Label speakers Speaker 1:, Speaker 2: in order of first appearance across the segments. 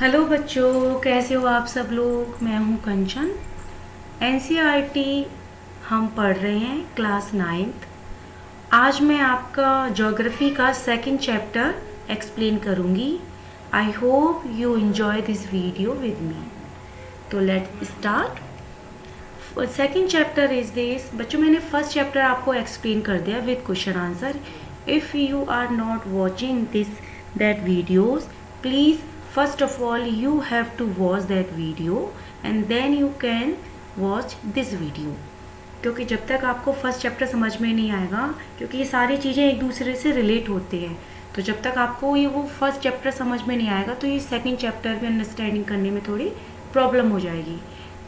Speaker 1: Hello बच्चों, कैसे हो आप सब लोग। मैं हूँ कंचन। एनसीईआरटी हम पढ़ रहे हैं क्लास 9th। आज मैं आपका ज्योग्राफी का सेकंड चैप्टर एक्सप्लेन करूँगी। I hope you enjoy this video with me. तो let start. Second chapter is this. बच्चों, मैंने फर्स्ट चैप्टर आपको एक्सप्लेन कर दिया with question answer. If you are not watching this that videos, please first of all you have to watch that video and then you can watch this video। क्योंकि जब तक आपको first chapter समझ में नहीं आएगा, क्योंकि ये सारी चीज़ें एक दूसरे से रिलेट होती हैं, तो जब तक आपको ये वो फर्स्ट चैप्टर समझ में नहीं आएगा तो ये सेकंड चैप्टर भी अंडरस्टैंडिंग करने में थोड़ी प्रॉब्लम हो जाएगी।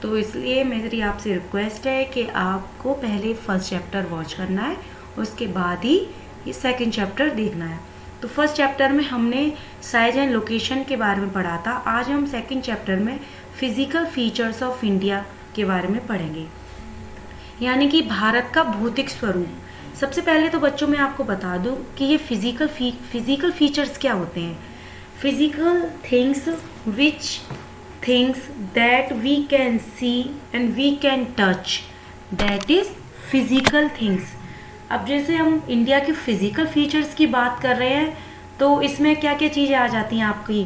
Speaker 1: तो इसलिए मेरी आपसे रिक्वेस्ट है कि आपको पहले फर्स्ट चैप्टर वॉच करना है, उसके बाद ही ये सेकंड चैप्टर देखना है। तो फर्स्ट चैप्टर में हमने साइज एंड लोकेशन के बारे में पढ़ा था। आज हम सेकंड चैप्टर में फिजिकल फीचर्स ऑफ इंडिया के बारे में पढ़ेंगे, यानी कि भारत का भौतिक स्वरूप। सबसे पहले तो बच्चों मैं आपको बता दूं कि ये फिजिकल फीचर्स क्या होते हैं। Physical things that we can see and we can touch, that is physical things. अब जैसे हम इंडिया के फिजिकल फीचर्स की बात कर रहे हैं तो इसमें क्या क्या चीज़ें आ जाती हैं आपकी।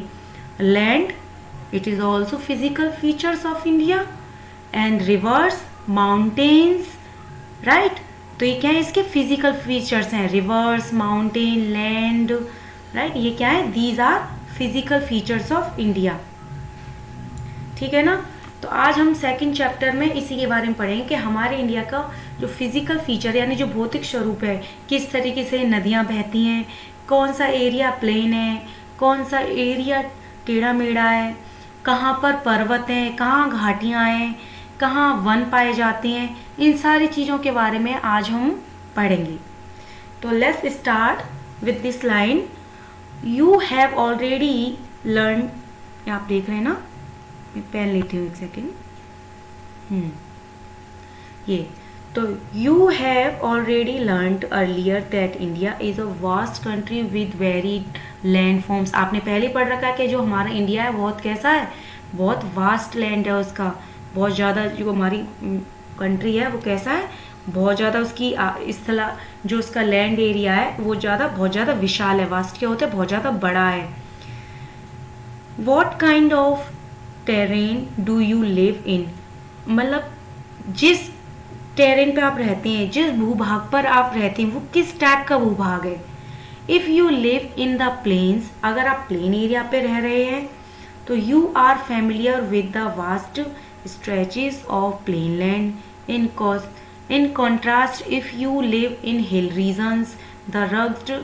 Speaker 1: Land, it is also physical features of India, and rivers, mountains, right. तो ये क्या है, इसके फिजिकल फीचर्स हैं। रिवर्स, माउंटेन, लैंड, राइट, ये क्या है, these are physical features of India. ठीक है ना। तो आज हम सेकंड चैप्टर में इसी के बारे में पढ़ेंगे कि हमारे इंडिया का जो फिजिकल फीचर यानी जो भौतिक स्वरूप है, किस तरीके से नदियाँ बहती हैं, कौन सा एरिया प्लेन है, कौन सा एरिया टेढ़ा मेढ़ा है, कहाँ पर पर्वत हैं, कहाँ घाटियाँ हैं, कहाँ वन पाए जाते हैं, इन सारी चीज़ों के बारे में आज हम पढ़ेंगे। तो let's start with this line. You have already learn, आप देख रहे हैं ना, मैं पेन लेती हूँ एक सेकेंड। ये तो you have already learned earlier that India is a vast country with varied land forms. आपने पहले पढ़ रखा है कि जो हमारा इंडिया है बहुत कैसा है, बहुत वास्ट लैंड है उसका, बहुत ज़्यादा। जो हमारी कंट्री है वो कैसा है, बहुत ज़्यादा उसकी स्थला जो उसका लैंड एरिया है वो बहुत ज़्यादा विशाल है। वास्ट क्या होता है, बहुत ज़्यादा बड़ा है। What kind of terrain do you live इन, मतलब जिस टेरेन पे आप रहते हैं, जिस भूभाग पर आप रहते हैं वो किस टाइप का भूभाग है। If you live in the plains, अगर आप प्लेन एरिया पे रह रहे हैं तो you are familiar with the vast stretches of plain land. In contrast if you live in hill regions, the rugged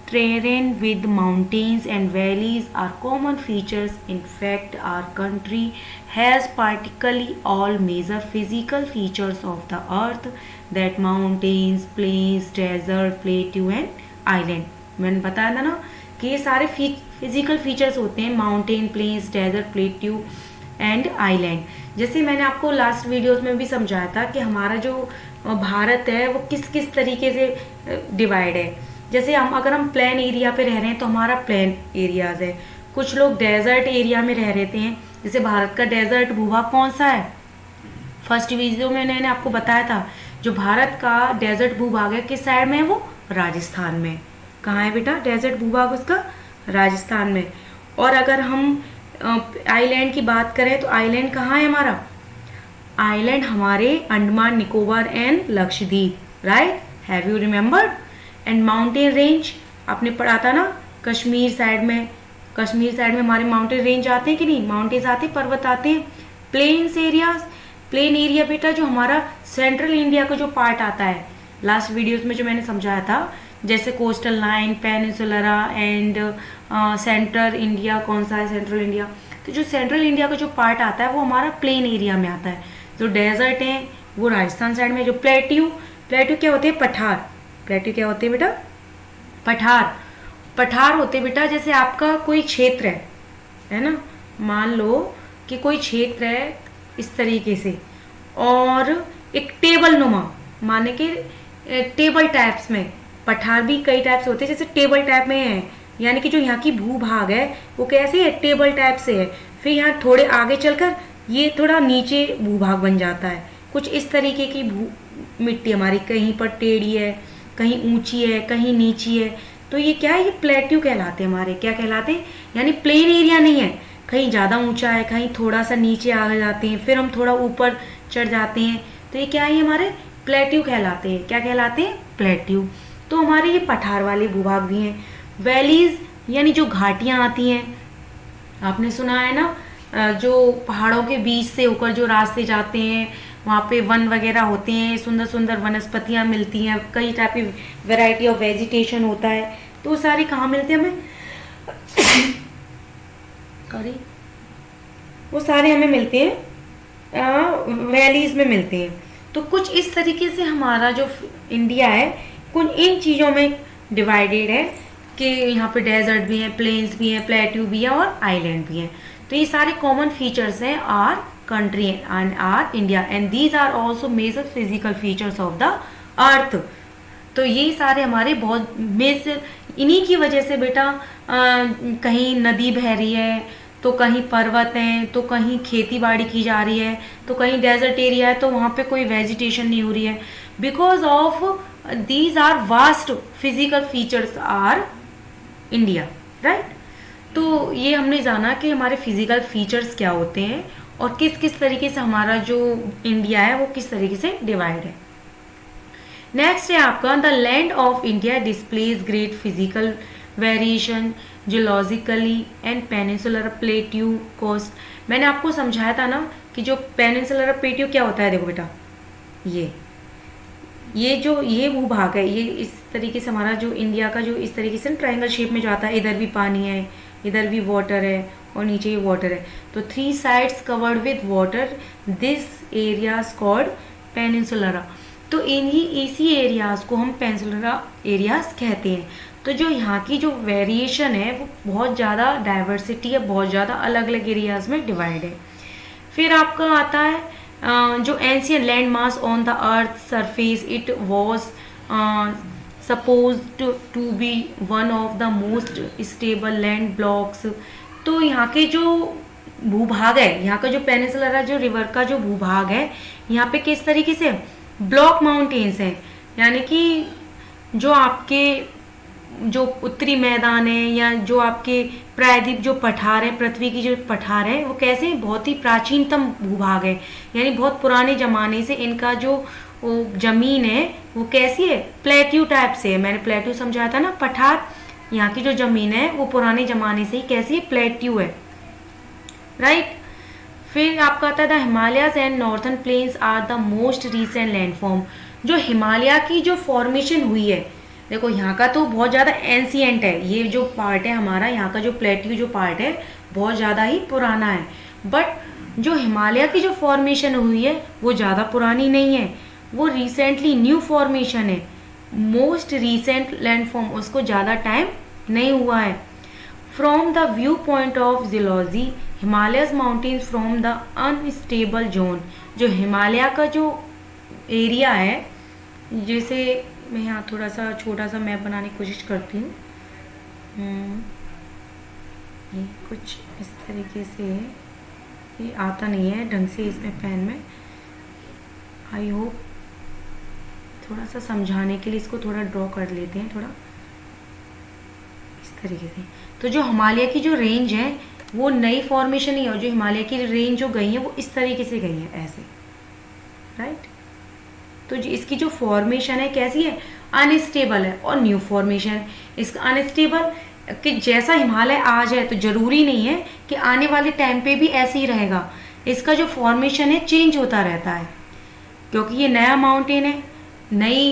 Speaker 1: terrain with mountains and valleys are common features. In fact, our country has practically all major physical features of the earth, that mountains, plains, desert, plateau and island। मैंने बताया था ना कि ये सारे physical features होते हैं, mountain, plains, desert, plateau and island. जैसे मैंने आपको लास्ट वीडियोस में भी समझाया था कि हमारा जो भारत है वो किस किस तरीके से डिवाइड है। जैसे अगर हम प्लेन एरिया पे रह रहे हैं तो हमारा प्लेन एरियाज है। कुछ लोग डेजर्ट एरिया में रह रहते हैं। जैसे भारत का डेजर्ट भूभाग कौन सा है, फर्स्ट वीडियो में मैंने आपको बताया था, जो भारत का डेजर्ट भूभाग है किस साइड में है, वो राजस्थान में। कहाँ है बेटा डेजर्ट भूभाग उसका, राजस्थान में। और अगर हम आइलैंड की बात करें तो आइलैंड कहाँ है हमारा, आइलैंड हमारे Andaman Nicobar and Lakshadweep, right, have you remembered. And mountain range आपने पढ़ा था ना, कश्मीर साइड में हमारे माउंटेन रेंज आते हैं कि नहीं, माउंटेन्स आते हैं, पर्वत आते हैं। प्लेन्स एरियाज, प्लेन एरिया बेटा जो हमारा सेंट्रल इंडिया का जो पार्ट आता है, लास्ट वीडियोस में जो मैंने समझाया था, जैसे coastal line, peninsular and central India. कौन सा है सेंट्रल इंडिया, तो जो सेंट्रल इंडिया का जो पार्ट आता है वो हमारा प्लेन एरिया में आता है। जो डेजर्ट है वो राजस्थान साइड में। जो प्लेट्यू क्या होते हैं, पठार। प्लेट्यू क्या होते हैं बेटा, पठार होते हैं बेटा। जैसे आपका कोई क्षेत्र है ना, मान लो कि कोई क्षेत्र है इस तरीके से, और एक टेबल नुमा, माने कि टेबल टाइप्स में, पठार भी कई टाइप से होते हैं, जैसे टेबल टाइप में है, यानी कि जो यहाँ की भूभाग है वो कैसे है, टेबल टाइप से है। फिर यहाँ थोड़े आगे चलकर ये थोड़ा नीचे भूभाग बन जाता है। कुछ इस तरीके की मिट्टी हमारी, कहीं पर टेढ़ी है, कहीं ऊंची है, कहीं नीची है। तो ये क्या है, ये प्लेट्यू कहलाते हैं हमारे। क्या कहलाते हैं, यानी प्लेन एरिया नहीं है, कहीं ज़्यादा ऊंचा है, कहीं थोड़ा सा नीचे आ जाते हैं, फिर हम थोड़ा ऊपर चढ़ जाते हैं। तो ये क्या है, हमारे प्लेट्यू कहलाते हैं। क्या कहलाते हैं, प्लेट्यू। तो हमारे ये पठार वाले भूभाग भी हैं। वैलीज यानी जो घाटियाँ आती हैं, आपने सुना है ना, जो पहाड़ों के बीच से होकर जो रास्ते जाते हैं, वहाँ पे वन वगैरह होते हैं, सुंदर सुंदर वनस्पतियाँ मिलती हैं, कई टाइप की वैरायटी ऑफ वेजिटेशन होता है। तो वो सारी कहाँ मिलते हैं हमें सॉरी, वो सारे हमें मिलते हैं वैलीज में मिलते हैं। तो कुछ इस तरीके से हमारा जो इंडिया है कुछ इन चीज़ों में डिवाइडेड है कि यहाँ पे डेजर्ट भी हैं, प्लेन्स भी हैं, प्लेट्यू भी है और आइलैंड भी हैं। तो ये सारे कॉमन फीचर्स हैं our country and our India, and these are also major physical features of the earth. तो ये सारे हमारे बहुत मेजर, इन्हीं की वजह से बेटा कहीं नदी बह रही है, तो कहीं पर्वत हैं, तो कहीं खेती बाड़ी की जा रही है, तो कहीं डेजर्ट एरिया है, तो वहाँ पे कोई वेजिटेशन नहीं हो रही है। Because of these are vast physical features our India, right. तो ये हमने जाना कि हमारे फिजिकल फीचर्स क्या होते हैं और किस किस तरीके से हमारा जो इंडिया है वो किस तरीके से डिवाइड है। नेक्स्ट है आपका, the land of India displays great physical variation geologically and peninsular plateau coast. मैंने आपको समझाया था ना कि जो पेनिनसुलर प्लेट्यू क्या होता है। देखो बेटा, ये भूभाग है, ये इस तरीके से हमारा जो इंडिया का जो इस तरीके से ट्रायंगल शेप में जो आता है, इधर भी पानी है, इधर भी वाटर है और नीचे भी वाटर है। तो 3 sides covered with water, this areas called peninsular. तो इन्हीं इसी एरियाज को हम पेनिनसुलरा एरियाज कहते हैं। तो जो यहाँ की जो वेरिएशन है वो बहुत ज़्यादा डाइवर्सिटी है, बहुत ज़्यादा अलग अलग एरियाज में डिवाइड है। फिर आपका आता है जो ancient land mass on the earth surface, it was supposed to be one of the most stable land blocks. तो यहाँ के जो भूभाग है, यहाँ का जो पेनिनसुलरा जो रिवर का जो भूभाग है, यहाँ पे किस तरीके से ब्लॉक माउंटेन्स हैं, यानी कि जो आपके जो उत्तरी मैदान है या जो आपके प्रायद्वीप जो पठार है, पृथ्वी की जो पठार है, वो कैसे बहुत ही प्राचीनतम भूभाग है, यानी बहुत पुराने जमाने से इनका जो जमीन है वो कैसी है, प्लेट्यू टाइप से है। मैंने प्लेट्यू समझाया था ना, पठार। यहाँ की जो जमीन है वो पुराने जमाने से ही कैसी है, प्लेट्यू है, राइट। फिर आपका आता है the Himalayas and northern plains are the most recent landform. जो हिमालय की जो फॉर्मेशन हुई है, देखो यहाँ का तो बहुत ज़्यादा एंशियंट है, ये जो पार्ट है हमारा, यहाँ का जो प्लेट्यू जो पार्ट है बहुत ज़्यादा ही पुराना है। बट जो हिमालय की जो फॉर्मेशन हुई है वो ज़्यादा पुरानी नहीं है, वो रिसेंटली न्यू फॉर्मेशन है, मोस्ट रिसेंट लैंडफॉर्म, उसको ज़्यादा टाइम नहीं हुआ है। From the view point of geology, Himalayas mountains from the unstable zone. जो हिमालय का जो एरिया है, जैसे मैं यहाँ थोड़ा सा छोटा सा मैप बनाने की कोशिश करती हूँ, ये कुछ इस तरीके से, ये आता नहीं है ढंग से इसमें पेन में, आई होप थोड़ा सा समझाने के लिए इसको थोड़ा ड्रॉ कर लेते हैं, थोड़ा इस तरीके से। तो जो हिमालय की जो रेंज है वो नई फॉर्मेशन ही है, और जो हिमालय की रेंज जो गई है वो इस तरीके से गई है, ऐसे, राइट। तो इसकी जो फॉर्मेशन है कैसी है, अनस्टेबल है, और न्यू फॉर्मेशन इसका अनस्टेबल, कि जैसा हिमालय आज है तो जरूरी नहीं है कि आने वाले टाइम पे भी ऐसे ही रहेगा। इसका जो फॉर्मेशन है चेंज होता रहता है, क्योंकि ये नया माउंटेन है, नई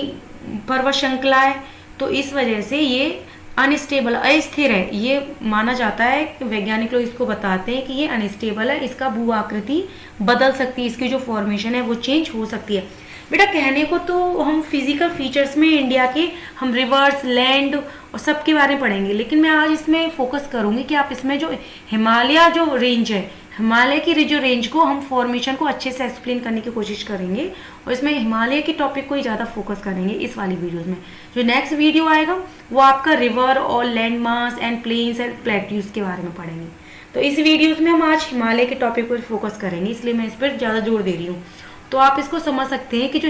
Speaker 1: पर्वत श्रृंखला है, तो इस वजह से ये अनस्टेबल, अस्थिर है। ये माना जाता है कि वैज्ञानिक लोग इसको बताते हैं कि ये अनस्टेबल है, इसका भू आकृति बदल सकती है, इसकी जो फॉर्मेशन है वो चेंज हो सकती है। बेटा कहने को तो हम फिजिकल फीचर्स में इंडिया के हम रिवर्स, लैंड और सब के बारे में पढ़ेंगे, लेकिन मैं आज इसमें फोकस करूंगी कि आप इसमें जो हिमालय जो रेंज है, हिमालय की जो रेंज को हम फॉर्मेशन को अच्छे से एक्सप्लेन करने की कोशिश करेंगे, और इसमें हिमालय के टॉपिक को ही ज़्यादा फोकस करेंगे इस वाली वीडियोज़ में। जो नेक्स्ट वीडियो आएगा वो आपका रिवर और land mass and plains and plateaus के बारे में पढ़ेंगे। तो इस वीडियोस में हम आज हिमालय के टॉपिक पर फोकस करेंगे, इसलिए मैं इस पर ज़्यादा जोर दे रही हूँ। तो आप इसको समझ सकते हैं कि जो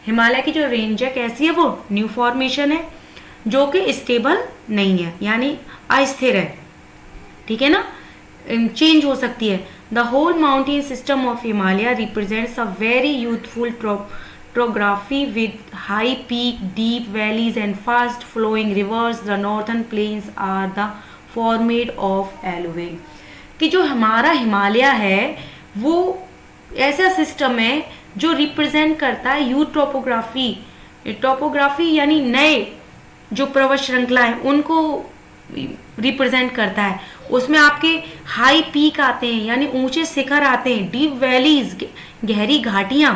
Speaker 1: हिमालय की जो रेंज है कैसी है, वो न्यू फॉर्मेशन है जो कि स्टेबल नहीं है, यानी अस्थिर है, ठीक है ना, चेंज हो सकती है। The whole mountain system of Himalaya represents a very youthful topography with high peak, deep valleys and fast flowing rivers. The northern plains are the formed of alluvial. कि जो हमारा हिमालय है वो ऐसा सिस्टम है जो रिप्रेजेंट करता है यूथ टोपोग्राफी यानी नए जो पर्वत श्रृंखला है उनको रिप्रेजेंट करता है। उसमें आपके हाई पीक आते हैं यानी ऊंचे शिखर आते हैं, डीप वैलीज गहरी घाटियां,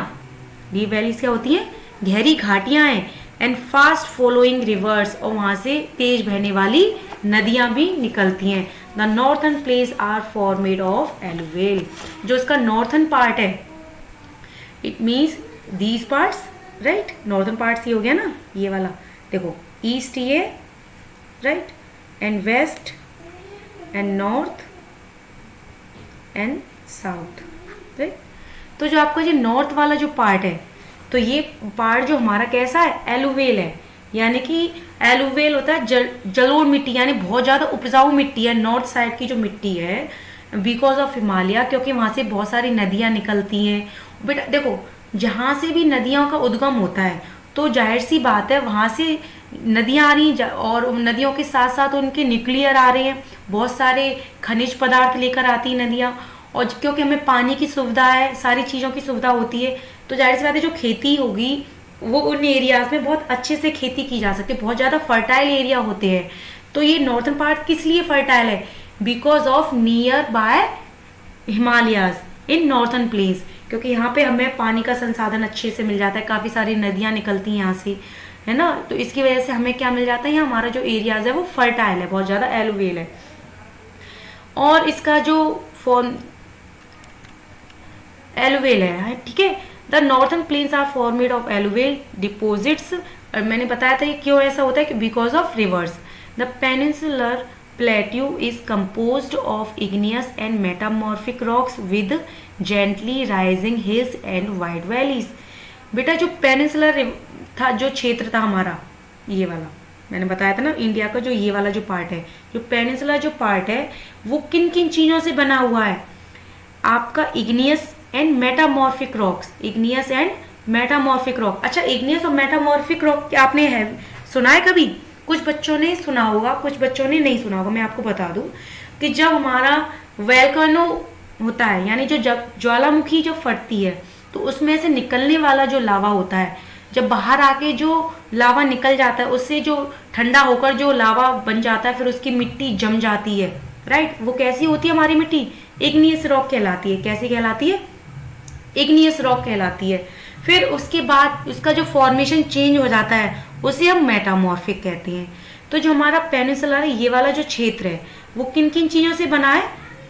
Speaker 1: डीप वैलीज क्या होती हैं, गहरी घाटियां हैं, एंड फास्ट फॉलोइंग रिवर्स, और वहां से तेज बहने वाली नदियां भी निकलती हैं। The northern plains are formed of alluvial. जो इसका नॉर्थन पार्ट है, it means these parts, right, northern parts ये हो गया ना, ये वाला देखो, ईस्ट ये, right, and west and north and south, right. तो जो आपका जो नॉर्थ वाला जो पार्ट है, तो ये पार्ट जो हमारा कैसा है, एलुवियल है, यानी कि एलुवियल होता है जलोढ़ मिट्टी, यानी बहुत ज़्यादा उपजाऊ मिट्टी है नॉर्थ साइड की जो मिट्टी है, बिकॉज ऑफ हिमालय, क्योंकि वहाँ से बहुत सारी नदियाँ निकलती हैं। बेटा देखो, जहाँ से भी नदियों का उद्गम होता है तो जाहिर सी बात है वहाँ से नदियाँ आ रही हैं, और नदियों के साथ साथ उनके न्यूक्लियर आ रहे हैं, बहुत सारे खनिज पदार्थ लेकर आती हैं नदियाँ, और क्योंकि हमें पानी की सुविधा है, सारी चीज़ों की सुविधा होती है, तो जाहिर सी बात है जो खेती होगी वो उन एरियाज में बहुत अच्छे से खेती की जा सकती है, बहुत ज़्यादा फर्टाइल एरिया होते हैं। तो ये नॉर्थन पार्ट किस लिए फर्टाइल है, because of near by Himalayas in northern place, क्योंकि यहाँ पे हमें पानी का संसाधन अच्छे से मिल जाता है, काफ़ी सारी नदियाँ निकलती हैं यहाँ से, है ना, तो इसकी वजह से हमें क्या मिल जाता है, यहाँ हमारा जो एरियाज है वो फर्टाइल है, बहुत ज़्यादा एलुवियल है। और इसका जो फॉर्म एलुवियल है, ठीक है। The northern plains are formed of alluvial deposits, और मैंने बताया था क्यों ऐसा होता है कि because of rivers. The peninsular plateau is composed of igneous and metamorphic rocks with gently rising hills and wide valleys. बेटा जो पेनिनसुलर था, जो क्षेत्र था हमारा, ये वाला मैंने बताया था ना, इंडिया का जो ये वाला जो पार्ट है, जो पेनिनसुलर जो पार्ट है वो किन किन चीज़ों से बना हुआ है, आपका igneous and metamorphic rocks, igneous and metamorphic rock. अच्छा, इग्नियस और मेटामॉर्फिक रॉक क्या आपने सुना है कभी? कुछ बच्चों ने सुना होगा, कुछ बच्चों ने नहीं सुना होगा। मैं आपको बता दूं कि जब हमारा वोल्केनो होता है, यानी जो ज्वालामुखी जो फटती है, तो उसमें से निकलने वाला जो लावा होता है, जब बाहर आके जो लावा निकल जाता है, उससे जो ठंडा होकर जो लावा बन जाता है, फिर उसकी मिट्टी जम जाती है, राइट। वो कैसी होती है हमारी मिट्टी? इग्नियस रॉक कहलाती है। कैसी कहलाती है? इग्नियस रॉक कहलाती है। फिर उसके बाद उसका जो फॉर्मेशन चेंज हो जाता है, उसे हम मेटामॉर्फिक कहते हैं। तो जो हमारा पेनिनसुला ये वाला जो क्षेत्र है वो किन किन चीज़ों से बना है?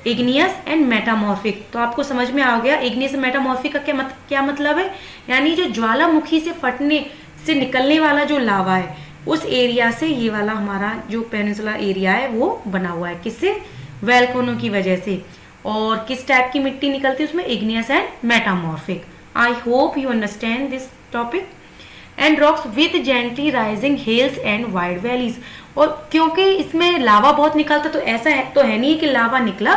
Speaker 1: Igneous and metamorphic. तो आपको समझ में आ गया इग्नियस मेटामॉर्फिक का क्या मतलब है, यानी जो ज्वालामुखी से फटने से निकलने वाला जो लावा है, उस एरिया से ये वाला हमारा जो पेनिनसुला एरिया है वो बना हुआ है। किससे? वोल्केनो की वजह से। और किस टाइप की मिट्टी निकलती है उसमें? Igneous and metamorphic. I hope you understand this topic. And rocks with gently rising hills and wide valleys. और क्योंकि इसमें लावा बहुत निकलता, तो ऐसा तो है नहीं कि लावा निकला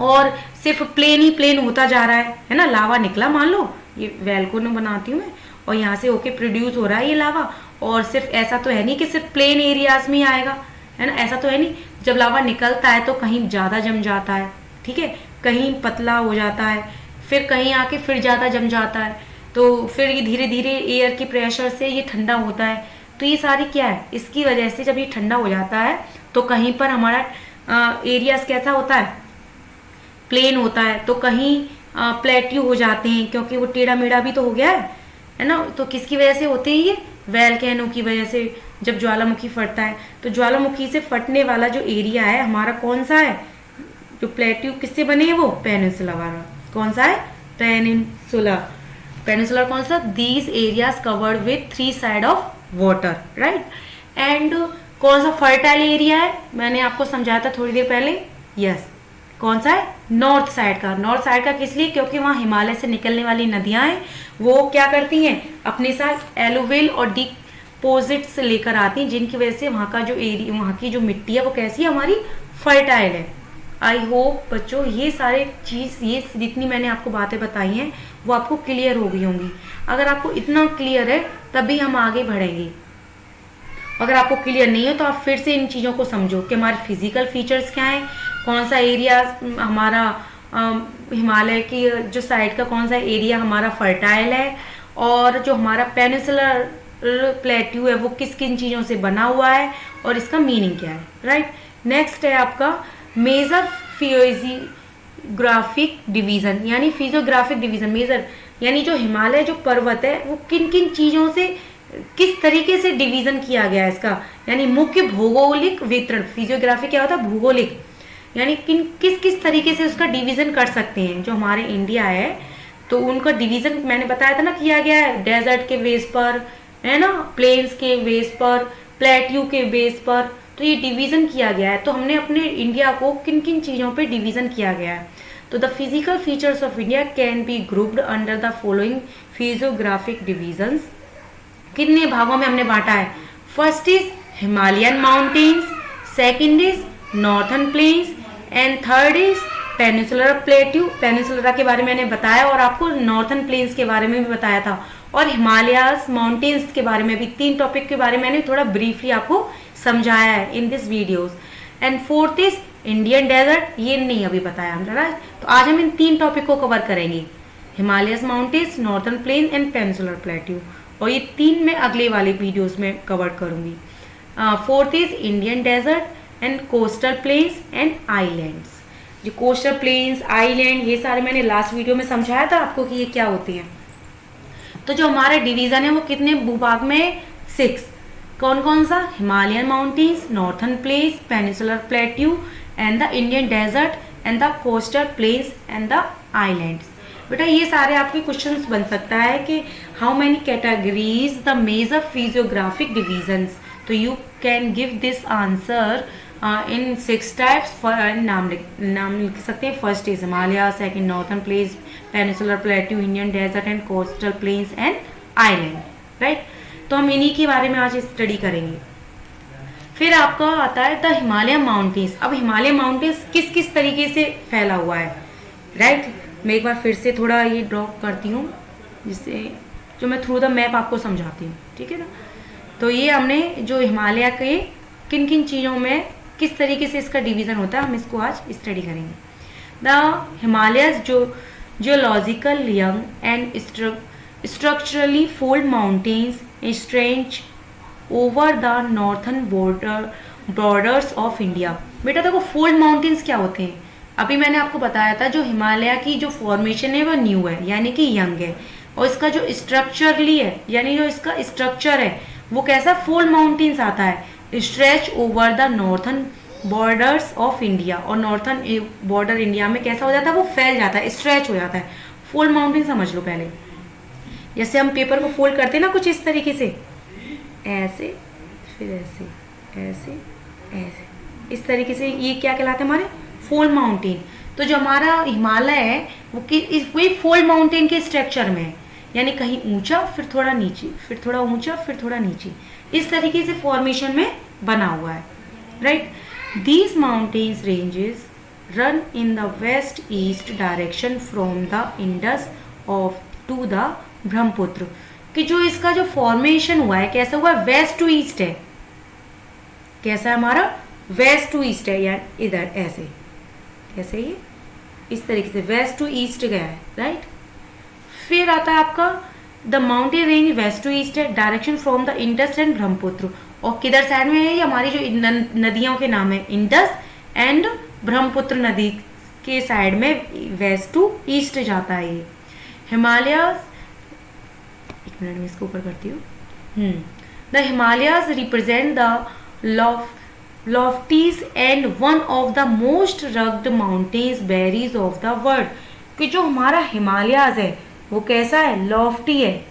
Speaker 1: और सिर्फ प्लेन ही प्लेन होता जा रहा है ना। लावा निकला, मान लो ये वोल्केनो बनाती हूँ मैं, और यहाँ से होके प्रोड्यूस हो रहा है ये लावा, और सिर्फ ऐसा तो है नहीं कि सिर्फ प्लेन एरियाज में ही आएगा, है ना, ऐसा तो है नहीं। जब लावा निकलता है तो कहीं ज़्यादा जम जाता है, ठीक है, कहीं पतला हो जाता है, फिर कहीं आके फिर ज़्यादा जम जाता है, तो फिर ये धीरे धीरे एयर के प्रेशर से ये ठंडा होता है। तो ये सारी क्या है, इसकी वजह से जब ये ठंडा हो जाता है तो कहीं पर हमारा एरियाज कैसा होता है? प्लेन होता है, तो कहीं प्लेट्यू हो जाते हैं, क्योंकि वो टेढ़ा मेढ़ा भी तो हो गया है ना। तो किसकी वजह से होते हैं ये? वोल्केनो की वजह से। जब ज्वालामुखी फटता है तो ज्वालामुखी से फटने वाला जो एरिया है हमारा कौन सा है? जो प्लेट्यू किससे बने हैं? वो पेनिनसुला वाला। कौन सा है? पेनिनसुला। पेनिनसुला कौन सा? These areas covered with 3 side of water, right. And कौन सा फर्टाइल एरिया है? मैंने आपको समझाया था थोड़ी देर पहले। यस, कौन सा है, नॉर्थ साइड का। नॉर्थ साइड का किस लिए, क्योंकि वहाँ हिमालय से निकलने वाली नदियां हैं, वो क्या करती हैं, अपने साथ एलोवेल और डिपोजिट्स लेकर आती हैं, जिनकी वजह से वहाँ का जो एरिया, वहाँ की जो मिट्टी है वो कैसी है, हमारी फर्टाइल है। आई होप बच्चों ये सारे चीज़, ये जितनी मैंने आपको बातें बताई हैं वो आपको क्लियर हो गई होंगी। अगर आपको इतना क्लियर है तभी हम आगे बढ़ेंगे। अगर आपको क्लियर नहीं है तो आप फिर से इन चीज़ों को समझो कि हमारे फिजिकल फीचर्स क्या हैं, कौन सा एरिया हमारा हिमालय की जो साइड का कौन सा एरिया हमारा फर्टाइल है, और जो हमारा पेनिनसुलर प्लेट्यू है वो किस किन चीज़ों से बना हुआ है, और इसका मीनिंग क्या है। राइट, नेक्स्ट है आपका मेजर फिजियोग्राफिक डिवीजन, यानी फिजियोग्राफिक डिवीजन मेजर, यानी जो हिमालय जो पर्वत है वो किन किन चीज़ों से, किस तरीके से डिवीजन किया गया है इसका, यानी मुख्य भौगोलिक वितरण। फिजियोग्राफी क्या होता है, भूगोलिक, यानी किस किस तरीके से उसका डिवीजन कर सकते हैं। जो हमारे इंडिया है तो उनका डिवीजन मैंने बताया था ना किया गया है, डेजर्ट के बेस पर है ना, प्लेन्स के बेस पर, प्लेट्यू के बेस पर, तो ये डिवीजन किया गया है। तो हमने अपने इंडिया को किन किन चीज़ों पे डिवीजन किया गया है। तो the physical features of India can be grouped under the following physiographic divisions. कितने भागों में हमने बांटा है, first is Himalayan mountains, second is northern plains, and third is peninsular plateau. Peninsular के बारे में मैंने बताया और आपको नॉर्थन प्लेन्स के बारे में भी बताया था, और हिमालयास माउंटेन्स के बारे में भी, 3 टॉपिक के बारे में मैंने थोड़ा ब्रीफली आपको समझाया है in this videos. And fourth is Indian desert, ये नहीं अभी बताया हमने राइट। तो आज हम इन 3 टॉपिक को कवर करेंगे, Himalayas mountains, northern plain and peninsular plateau, और ये 3 मैं अगले वाले वीडियोस में कवर करूंगी। Fourth is Indian desert and coastal plains and islands. जो कोस्टल प्लेन्स, आइलैंड, ये सारे मैंने लास्ट वीडियो में समझाया था आपको कि ये क्या होते हैं। तो जो हमारा डिवीजन है वो कितने भूभाग में, 6। कौन कौन सा, Himalayan mountains, northern plains, peninsular plateau and the Indian desert and the coastal plains and the islands. बेटा ये सारे आपके क्वेश्चंस बन सकता है कि how many categories the major physiographic divisions. तो you can give this answer in 6 types. नाम लिख सकते हैं। First is Himalaya, second northern plains, peninsular plateau, Indian desert and coastal plains and island. Right, तो हम इन्हीं के बारे में आज स्टडी करेंगे। फिर आपका आता है द हिमालय माउंटेन्स। अब हिमालय माउंटेन्स किस किस तरीके से फैला हुआ है। राइट, मैं एक बार फिर से थोड़ा ये ड्रॉ करती हूँ जिससे जो मैं थ्रू द मैप आपको समझाती हूँ, ठीक है ना। तो ये हमने जो हिमालय के किन किन चीज़ों में किस तरीके से इसका डिवीज़न होता है हम इसको आज स्टडी करेंगे। द हिमालयस जो geological young and structurally fold mountains stretch over the northern borders of India। बेटा देखो फोल्ड माउंटेन्स क्या होते हैं, अभी मैंने आपको बताया था जो हिमालय की जो फॉर्मेशन है वो न्यू है यानी कि यंग है, और इसका जो स्ट्रक्चरली है यानी जो इसका स्ट्रक्चर है वो कैसा, फोल्ड माउंटेन्स आता है, stretch over the northern borders of India. और नॉर्थन बॉर्डर इंडिया में कैसा हो जाता है, वो फैल जाता है, स्ट्रेच हो जाता है। फोल्ड माउंटेन समझ लो पहले, जैसे हम पेपर को फोल्ड करते हैं ना कुछ इस तरीके से, ऐसे फिर ऐसे ऐसे ऐसे, इस तरीके से, ये क्या कहलाते हैं हमारे फोल्ड माउंटेन। तो जो हमारा हिमालय है वो वही फोल्ड माउंटेन के स्ट्रक्चर में है, यानी कहीं ऊंचा फिर थोड़ा नीचे, फिर थोड़ा ऊंचा फिर थोड़ा नीचे, इस तरीके से फॉर्मेशन में बना हुआ है। Right, these mountains ranges run in the west east direction from the Indus of to the Brahmaputra. कि जो इसका जो फॉर्मेशन हुआ है कैसा हुआ है, वेस्ट टू ईस्ट है। कैसा है हमारा, वेस्ट टू ईस्ट है, या इधर ऐसे ऐसे ये इस तरीके से वेस्ट टू ईस्ट गया है। राइट, फिर आता है आपका the mountain range west to east है, direction from the Indus and Brahmaputra. और किधर साइड में है, ये हमारी जो नदियों के नाम है, इंडस एंड ब्रह्मपुत्र नदी के साइड में वेस्ट टू ईस्ट जाता है ये हिमालय। एक मिनट में इसको ऊपर करती हूँ। The Himalayas represent the loftiest and one of the most rugged mountains barriers of the world. कि जो हमारा हिमालयाज है वो कैसा है, लॉफ्टी है।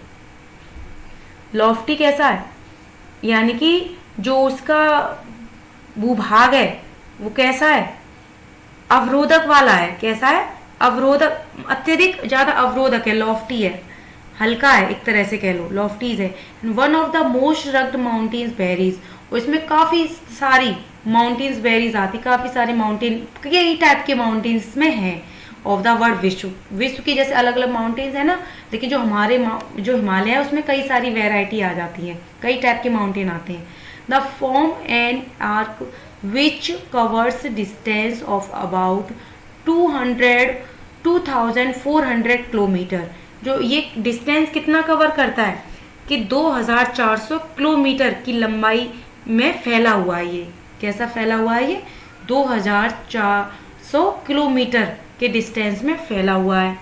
Speaker 1: लॉफ्टी कैसा है, यानी कि जो उसका भूभाग है वो कैसा है, अवरोधक वाला है। कैसा है? अवरोधक, अत्यधिक ज्यादा अवरोधक है, लॉफ्टी है, हल्का है, एक तरह से कह लो लॉफ्टीज है। One of the most rugged mountains berries, और इसमें काफी सारी माउंटेन्स बेरीज आती, काफी सारे माउंटेन, यही टाइप के माउंटेन्स में है। ऑफ द वर्ल्ड, विश्व की जैसे अलग अलग माउंटेन्स है ना, लेकिन जो हमारे जो हिमालय है उसमें कई सारी वेराइटी आ जाती है, कई टाइप के माउंटेन आते हैं। The form an arc which covers distance of about 2400 kilometre. जो ये डिस्टेंस कितना कवर करता है कि 2400 किलोमीटर की लंबाई में फैला हुआ है ये। कैसा फैला हुआ है ये? 2400 किलोमीटर के डिस्टेंस में फैला हुआ है।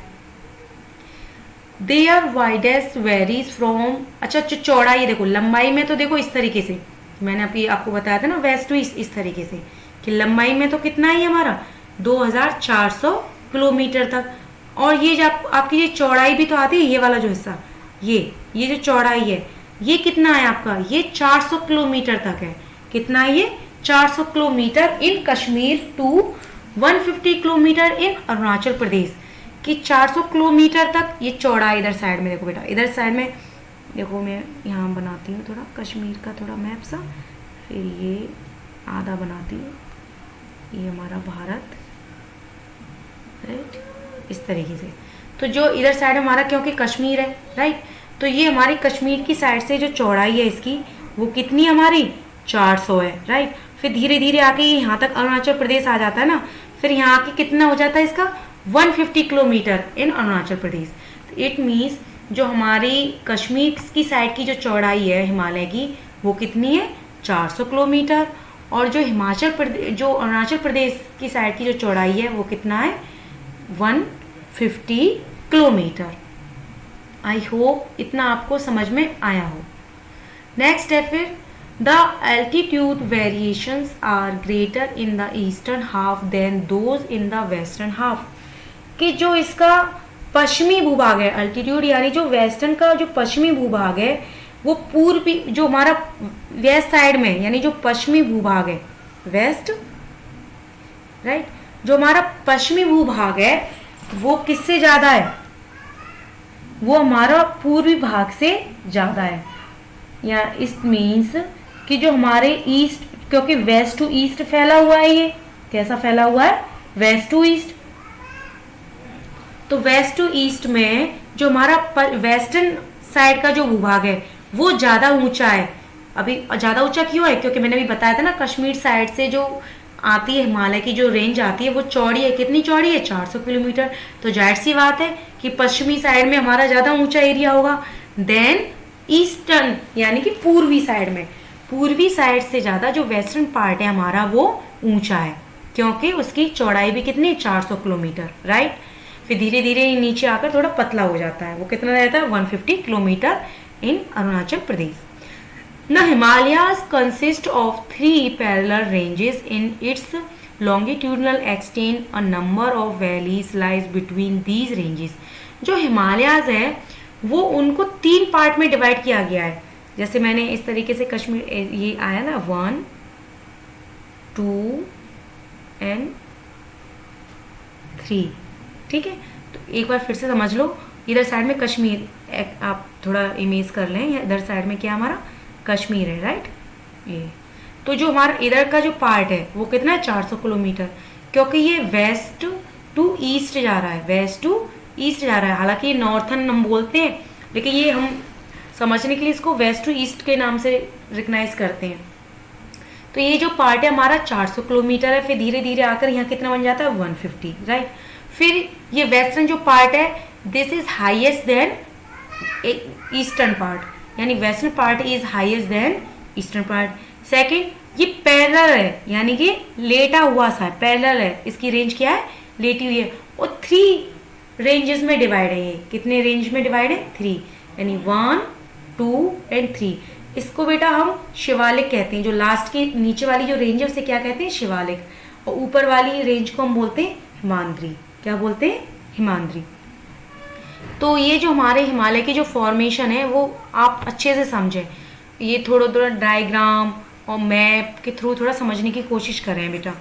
Speaker 1: देयर वाइडेस्ट वेरीज फ्रॉम, अच्छा चौड़ाई देखो, लंबाई में तो देखो इस तरीके से, मैंने अभी आपको बताया था ना वेस्ट टू ईस्ट, इस तरीके से कि लंबाई में तो कितना है हमारा 2400 किलोमीटर तक। और ये जो आपकी ये चौड़ाई भी तो आती है, ये वाला जो हिस्सा, ये जो चौड़ाई है ये कितना है आपका? ये 400 किलोमीटर तक है। कितना है ये? 400 kilometre in Kashmir to 150 kilometre in Arunachal Pradesh की 400 किलोमीटर तक ये चौड़ा। इधर साइड में देखो बेटा, इधर साइड में देखो, मैं यहाँ बनाती हूँ थोड़ा कश्मीर का थोड़ा मैप सा, फिर ये आधा बनाती हूँ, ये हमारा भारत, राइट, इस तरीके से। तो जो इधर साइड हमारा क्योंकि कश्मीर है, राइट, तो ये हमारी कश्मीर की साइड से जो चौड़ाई है इसकी वो कितनी हमारी 400 है, राइट। फिर धीरे धीरे आके ये यहाँ तक अरुणाचल प्रदेश आ जाता है ना, फिर यहाँ आके कितना हो जाता है इसका 150 kilometre in Arunachal Pradesh. It means जो हमारी कश्मीर की साइड की जो चौड़ाई है हिमालय की वो कितनी है 400 किलोमीटर, और जो हिमाचल प्रदेश जो अरुणाचल प्रदेश की साइड की जो चौड़ाई है वो कितना है 150 किलोमीटर। आई होप इतना आपको समझ में आया हो। नेक्स्ट है फिर the altitude variations are greater in the eastern half than those in the western half, कि जो इसका पश्चिमी भूभाग है, अल्टीट्यूड यानी जो वेस्टर्न का जो पश्चिमी भूभाग है वो पूर्वी, जो हमारा वेस्ट साइड में यानी जो पश्चिमी भूभाग है वेस्ट, राइट, जो हमारा पश्चिमी भूभाग है वो किससे ज्यादा है? वो हमारा पूर्वी भाग से ज्यादा है। या इस मीन्स कि जो हमारे ईस्ट, क्योंकि वेस्ट टू ईस्ट फैला हुआ है, ये कैसा फैला हुआ है वेस्ट टू ईस्ट, तो वेस्ट टू ईस्ट में जो हमारा वेस्टर्न साइड का जो भूभाग है वो ज्यादा ऊंचा है। अभी ज्यादा ऊंचा क्यों है? क्योंकि मैंने अभी बताया था ना कश्मीर साइड से जो आती है हिमालय की जो रेंज आती है वो चौड़ी है। कितनी चौड़ी है? 400 किलोमीटर। तो जाहिर सी बात है कि पश्चिमी साइड में हमारा ज्यादा ऊंचा एरिया होगा देन ईस्टर्न, यानी कि पूर्वी साइड में, पूर्वी साइड से ज्यादा जो वेस्टर्न पार्ट है हमारा वो ऊंचा है, क्योंकि उसकी चौड़ाई भी कितनी 400 किलोमीटर, राइट। फिर धीरे धीरे नीचे आकर थोड़ा पतला हो जाता है, वो कितना रहता है 150 kilometre in Arunachal Pradesh. The Himalayas consist of 3 parallel ranges. In its longitudinal extent, a number of valleys lies between these ranges. जो हिमालयाज है वो उनको 3 पार्ट में डिवाइड किया गया है। जैसे मैंने इस तरीके से कश्मीर ये आया ना 1, 2 and 3, ठीक है। तो एक बार फिर से समझ लो, इधर साइड में कश्मीर, आप थोड़ा इमेज कर लें, इधर साइड में क्या हमारा कश्मीर है, राइट। ये तो जो हमारा इधर का जो पार्ट है वो कितना है 400 किलोमीटर, क्योंकि ये वेस्ट टू ईस्ट जा रहा है, वेस्ट टू ईस्ट जा रहा है। हालांकि ये नॉर्थन हम बोलते हैं, लेकिन ये हम समझने के लिए इसको वेस्ट टू ईस्ट के नाम से रिकग्नाइज करते हैं। तो ये जो पार्ट है हमारा 400 किलोमीटर है, फिर धीरे धीरे आकर यहाँ कितना बन जाता है 150, राइट। फिर ये वेस्टर्न जो पार्ट है this is highest than eastern part, यानी western part is highest than eastern part. Second ये पैरेलल है, यानी कि लेटा हुआ सा है, पैरेलल है, इसकी रेंज क्या है लेटी हुई है। और 3 रेंजेस में डिवाइड है। ये कितने रेंज में डिवाइड है 3, यानी 1, 2 and 3। इसको बेटा हम शिवालिक कहते हैं। जो लास्ट की नीचे वाली जो रेंज है उसे क्या कहते हैं शिवालिक, और ऊपर वाली रेंज को हम बोलते हैं हिमाद्री। क्या बोलते हैं हिमाद्री। तो ये जो हमारे हिमालय की जो फॉर्मेशन है वो आप अच्छे से समझें। ये थोड़ा थोड़ा डायग्राम और मैप के थ्रू थोड़ा समझने की कोशिश करें बेटा,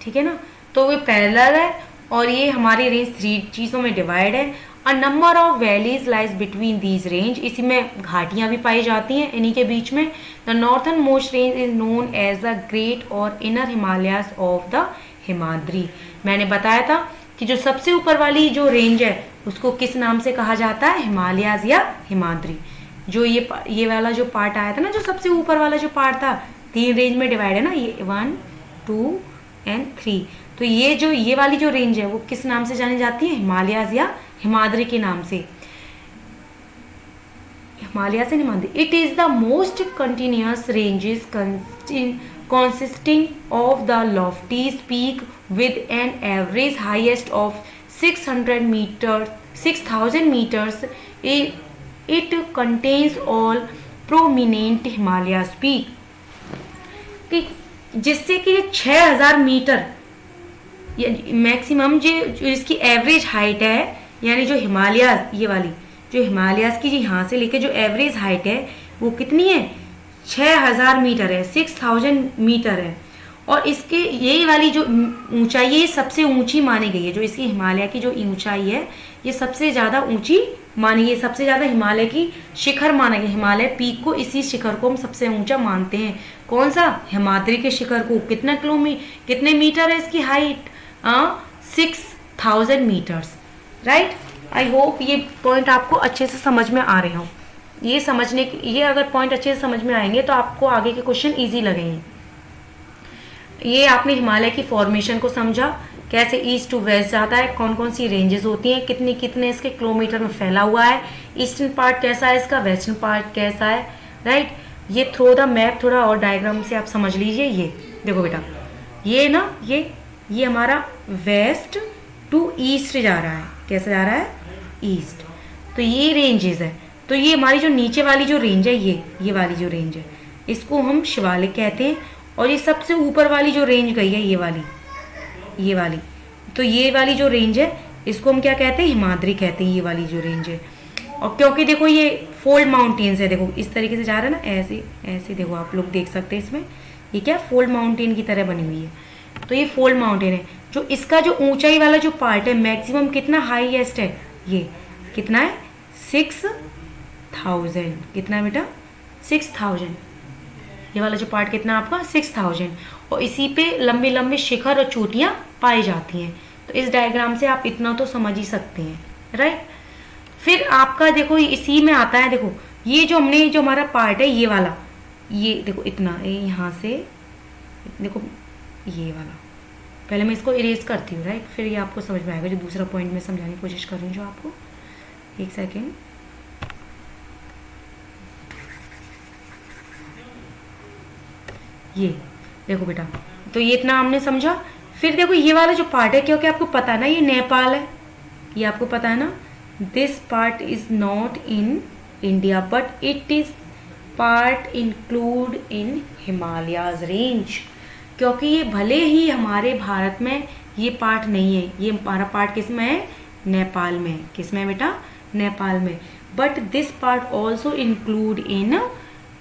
Speaker 1: ठीक है ना। तो वो पैरेलल है और ये हमारी रेंज 3 चीज़ों में डिवाइड है। A number of valleys lies between these range, इसी में घाटियाँ भी पाई जाती हैं इन्हीं के बीच में। The northern most range is known as the great और inner Himalayas of the Himadri. मैंने बताया था कि जो सबसे ऊपर वाली जो रेंज है उसको किस नाम से कहा जाता है, हिमालयाज या हिमाद्री। जो ये वाला जो पार्ट आया था ना, जो सबसे ऊपर वाला जो पार्ट था, 3 रेंज में डिवाइड है ना, ये 1 2 एंड 3। तो ये वाली जो रेंज है वो किस नाम से जानी जाती है, हिमालयाज या हिमाद्री के नाम से, Himalayas and Himadri. It is the most continuous ranges consisting of the loftiest peak with an average highest of 6,000 meters. It contains all prominent Himalayas peak, कि जिससे कि 6,000 मीटर मैक्सिमम जो इसकी एवरेज हाइट है, यानी जो हिमालयाज, ये वाली जो हिमालयाज की यहाँ से लेके जो एवरेज हाइट है वो कितनी है, 6,000 मीटर है, 6,000 मीटर है। और इसके यही वाली जो ऊंचाई है ये सबसे ऊंची मानी गई है। जो इसकी हिमालय की जो ऊंचाई है ये सबसे ज़्यादा ऊंची मानी गई, सबसे ज़्यादा हिमालय की शिखर माना गया। हिमालय पीक को, इसी शिखर को हम सबसे ऊंचा मानते हैं। कौन सा, हिमाद्री के शिखर को। कितने मीटर है इसकी height, 6,000 meters, right. I hope ये पॉइंट आपको अच्छे से समझ में आ रहे हो। ये अगर पॉइंट अच्छे से समझ में आएंगे तो आपको आगे के क्वेश्चन इजी लगेंगे। ये आपने हिमालय की फॉर्मेशन को समझा, कैसे ईस्ट टू वेस्ट जाता है, कौन कौन सी रेंजेस होती हैं, कितने इसके किलोमीटर में फैला हुआ है, ईस्टर्न पार्ट कैसा है इसका, वेस्टर्न पार्ट कैसा है, राइट। ये थ्रो द मैप थोड़ा और डायग्राम से आप समझ लीजिए। ये देखो बेटा, ये ना ये हमारा वेस्ट टू ईस्ट जा रहा है। कैसे जा रहा है, ईस्ट। तो ये रेंजेस है। तो ये हमारी जो नीचे वाली जो रेंज है, ये वाली जो रेंज है, इसको हम शिवालिक कहते हैं। और ये सबसे ऊपर वाली जो रेंज गई है, ये वाली, तो ये वाली जो रेंज है इसको हम क्या कहते हैं, हिमाद्री कहते हैं, ये वाली जो रेंज है। और क्योंकि देखो ये फोल्ड माउंटेन्स है, देखो इस तरीके से जा रहा है ना, ऐसे देखो आप लोग देख सकते हैं इसमें, ये क्या फोल्ड माउंटेन की तरह बनी हुई है। तो ये फोल्ड माउंटेन है। जो इसका जो ऊंचाई वाला जो पार्ट है, मैक्सिमम कितना हाईएस्ट है, ये कितना है, 6,000। कितना है बेटा, 6,000। ये वाला जो पार्ट कितना आपका, 6,000। और इसी पे लंबे लंबे शिखर और चोटियाँ पाई जाती हैं। तो इस डायग्राम से आप इतना तो समझ ही सकते हैं, राइट। फिर आपका देखो इसी में आता है, देखो ये जो हमारा पार्ट है, ये वाला, ये देखो इतना, यहाँ से देखो ये वाला, पहले मैं इसको इरेज करती हूँ, राइट, फिर ये आपको समझ में आएगा। जो दूसरा पॉइंट मैं समझाने की कोशिश कर रही हूँ जो आपको, एक सेकेंड। ये देखो बेटा, तो ये इतना हमने समझा। फिर देखो ये वाला जो पार्ट है, क्योंकि आपको पता है ना ये नेपाल है, ये आपको पता है ना, this part is not in India but it is part include in Himalayas range. क्योंकि ये भले ही हमारे भारत में ये पार्ट नहीं है, ये हमारा पार्ट किस में है, नेपाल में। किस में बेटा, नेपाल में। But this part also include in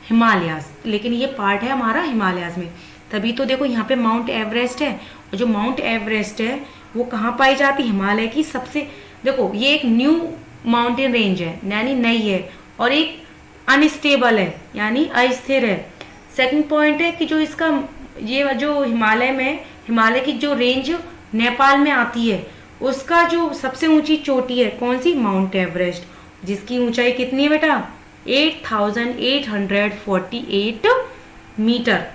Speaker 1: Himalayas, लेकिन ये पार्ट है हमारा हिमालयाज में। तभी तो देखो यहाँ पे माउंट एवरेस्ट है, और जो माउंट एवरेस्ट है वो कहाँ पाई जाती है, हिमालय की सबसे, देखो ये एक न्यू माउंटेन रेंज है, यानी नई है, और एक अनस्टेबल है, यानी अस्थिर है। सेकंड पॉइंट है कि जो इसका ये जो हिमालय में, हिमालय की जो रेंज नेपाल में आती है, उसका जो सबसे ऊंची चोटी है कौन सी, माउंट एवरेस्ट, जिसकी ऊंचाई कितनी है बेटा, 8,848 मीटर।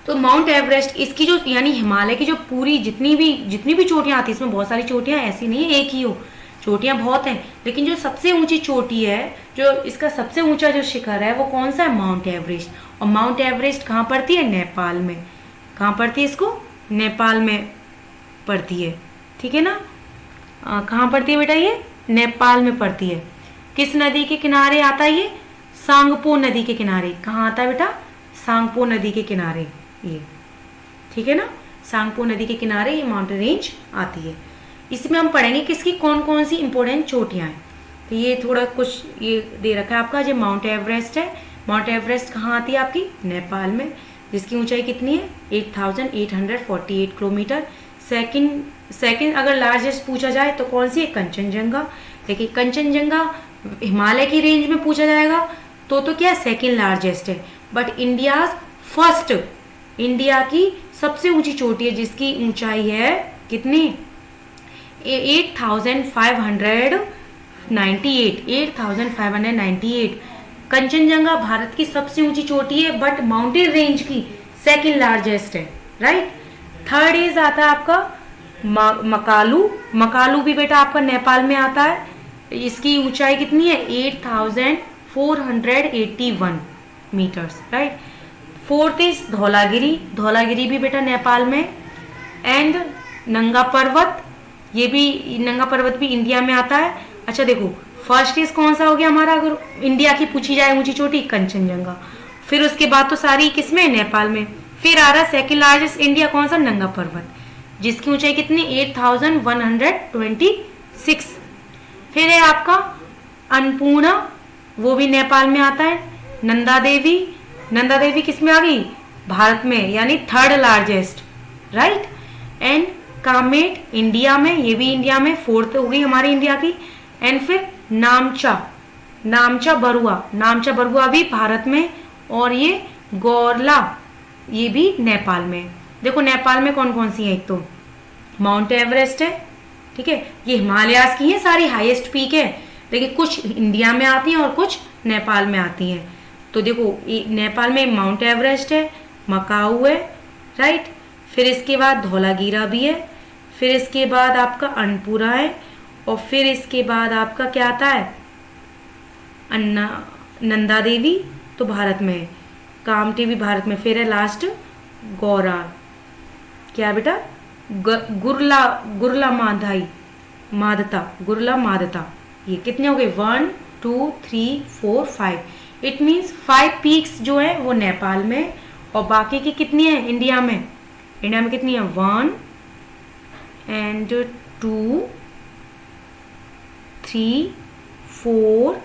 Speaker 1: तो माउंट एवरेस्ट इसकी जो, यानी हिमालय की जो पूरी जितनी भी चोटियां आती है, इसमें बहुत सारी चोटियां, ऐसी नहीं है एक ही हो, चोटियां बहुत हैं, लेकिन जो सबसे ऊंची चोटी है, जो इसका सबसे ऊंचा जो शिखर है वो कौन सा है, माउंट एवरेस्ट। और माउंट एवरेस्ट कहाँ पड़ती है, नेपाल में। कहाँ पड़ती है, इसको नेपाल में पड़ती है, ठीक है ना। कहाँ पड़ती है बेटा, ये नेपाल में पड़ती है। किस नदी के किनारे आता है ये, सांगपो नदी के किनारे। कहाँ आता है बेटा, सांगपो नदी के किनारे, ये ठीक है ना, सांगपो नदी के किनारे ये माउंटेन रेंज आती है। इसमें हम पढ़ेंगे किसकी कौन कौन सी इंपॉर्टेंट चोटियाँ हैं। तो ये थोड़ा कुछ ये दे रखा है आपका, जो माउंट एवरेस्ट है। माउंट एवरेस्ट कहाँ आती है आपकी, नेपाल में, जिसकी ऊंचाई कितनी है, 8,848 किलोमीटर, सेकंड सेकंड अगर लार्जेस्ट पूछा जाए तो कौन सी है? कंचनजंगा। देखिए कंचनजंगा हिमालय की रेंज में पूछा जाएगा तो क्या सेकंड लार्जेस्ट है, बट इंडियाज फर्स्ट, इंडिया की सबसे ऊंची चोटी है जिसकी ऊंचाई है कितनी? 8,598। कंचनजंगा भारत की सबसे ऊंची चोटी है बट माउंटेन रेंज की सेकंड लार्जेस्ट है, राइट। थर्ड इज आता है आपका मकालू। मकालू भी बेटा आपका नेपाल में आता है, इसकी ऊंचाई कितनी है? 8,481 meters, right. Fourth is Dhaulagiri. Dhaulagiri भी बेटा नेपाल में। एंड नंगा पर्वत, ये भी नंगा पर्वत भी इंडिया में आता है। अच्छा देखो फर्स्ट इज कौन सा हो गया हमारा, अगर इंडिया की पूछी जाए ऊंची चोटी? कंचनजंगा। फिर उसके बाद तो सारी किसमें? नेपाल में। फिर आ रहा सेकंड लार्जेस्ट इंडिया कौन सा? नंगा पर्वत, जिसकी ऊंचाई कितनी? 8,126। फिर है आपका अन्नपूर्णा, वो भी नेपाल में आता है। नंदा देवी, नंदा देवी किस में आ गई? भारत में, यानी third largest, right. And Kamet India में, ये भी इंडिया में, फोर्थ हो गई हमारी इंडिया की। एंड फिर नामचा, नामचा बरुआ, नामचा बरुआ भी भारत में। और ये गौरला, ये भी नेपाल में। देखो नेपाल में कौन कौन सी है? एक तो माउंट एवरेस्ट है, ठीक है, ये हिमालयाज की है सारी, हाईएस्ट पीक है, लेकिन कुछ इंडिया में आती हैं और कुछ नेपाल में आती हैं। तो देखो नेपाल में माउंट एवरेस्ट है, मकाऊ है, राइट। फिर इसके बाद धौलागिरा भी है, फिर इसके बाद आपका अन्नपूर्णा है, और फिर इसके बाद आपका क्या आता है? नंदा देवी तो भारत में है, कामटी भी भारत में। फिर है लास्ट गौरा, क्या बेटा? गुरला, गुरला माधाई, मादता, गुरला मादता। ये कितने हो गए? 1 2 3 4 5। इट मीन्स 5 पीक्स जो है वो नेपाल में, और बाकी की कितनी है? इंडिया में। इंडिया में कितनी है? 1 एंड 2 3 4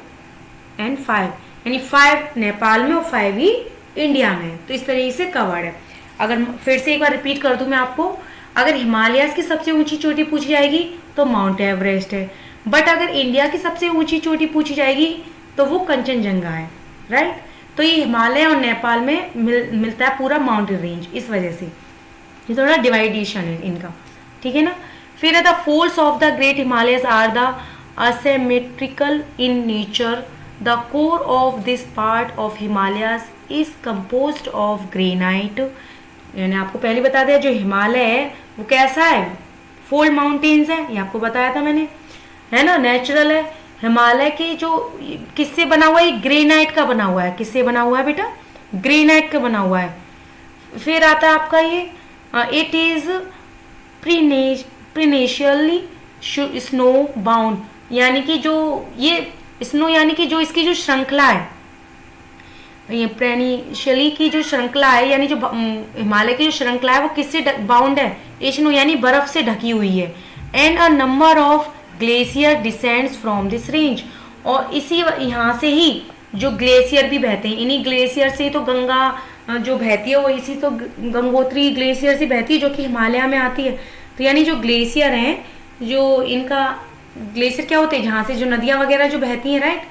Speaker 1: एंड 5, यानी 5 नेपाल में और 5 ही इंडिया में। तो इस तरीके से कवर्ड है। अगर फिर से एक बार रिपीट कर दूं मैं आपको, अगर हिमालयाज की सबसे ऊंची चोटी पूछी जाएगी तो माउंट एवरेस्ट है, बट अगर इंडिया की सबसे ऊंची चोटी पूछी जाएगी तो वो कंचनजंगा है, राइट। तो ये हिमालय और नेपाल में मिलता है पूरा माउंटेन रेंज, इस वजह से ये थोड़ा डिवाइडेशन है इनका, ठीक है ना। फिर the folds of the great Himalayas are the asymmetrical in nature. The core of this part of Himalayas is composed of granite. मैंने आपको पहले बता दिया जो हिमालय है वो कैसा है? फोल्ड माउंटेन्स है, ये आपको बताया था मैंने, है ना, नेचुरल है। हिमालय के जो किससे बना हुआ है? ग्रेनाइट का बना हुआ है। किससे बना हुआ है बेटा? ग्रेनाइट का बना हुआ है। फिर आता है आपका ये इट इज प्रीनेशियली स्नो बाउंड, यानी कि जो ये स्नो यानी कि जो इसकी जो श्रृंखला है, ये प्रेनिशियली की जो श्रृंखला है, यानी जो हिमालय की जो श्रृंखला है वो किससे बाउंड है? स्नो यानी बर्फ से ढकी हुई है। And a number of glacier descends from this range, और इसी यहाँ से ही जो ग्लेशियर भी बहते हैं, इन्हीं ग्लेशियर से तो गंगा जो बहती है वो इसी तो गंगोत्री ग्लेशियर से बहती है जो कि हिमालय में आती है। तो यानी जो ग्लेशियर हैं, जो इनका ग्लेशियर क्या होते हैं? जहाँ से जो नदियाँ वगैरह जो बहती हैं, राइट।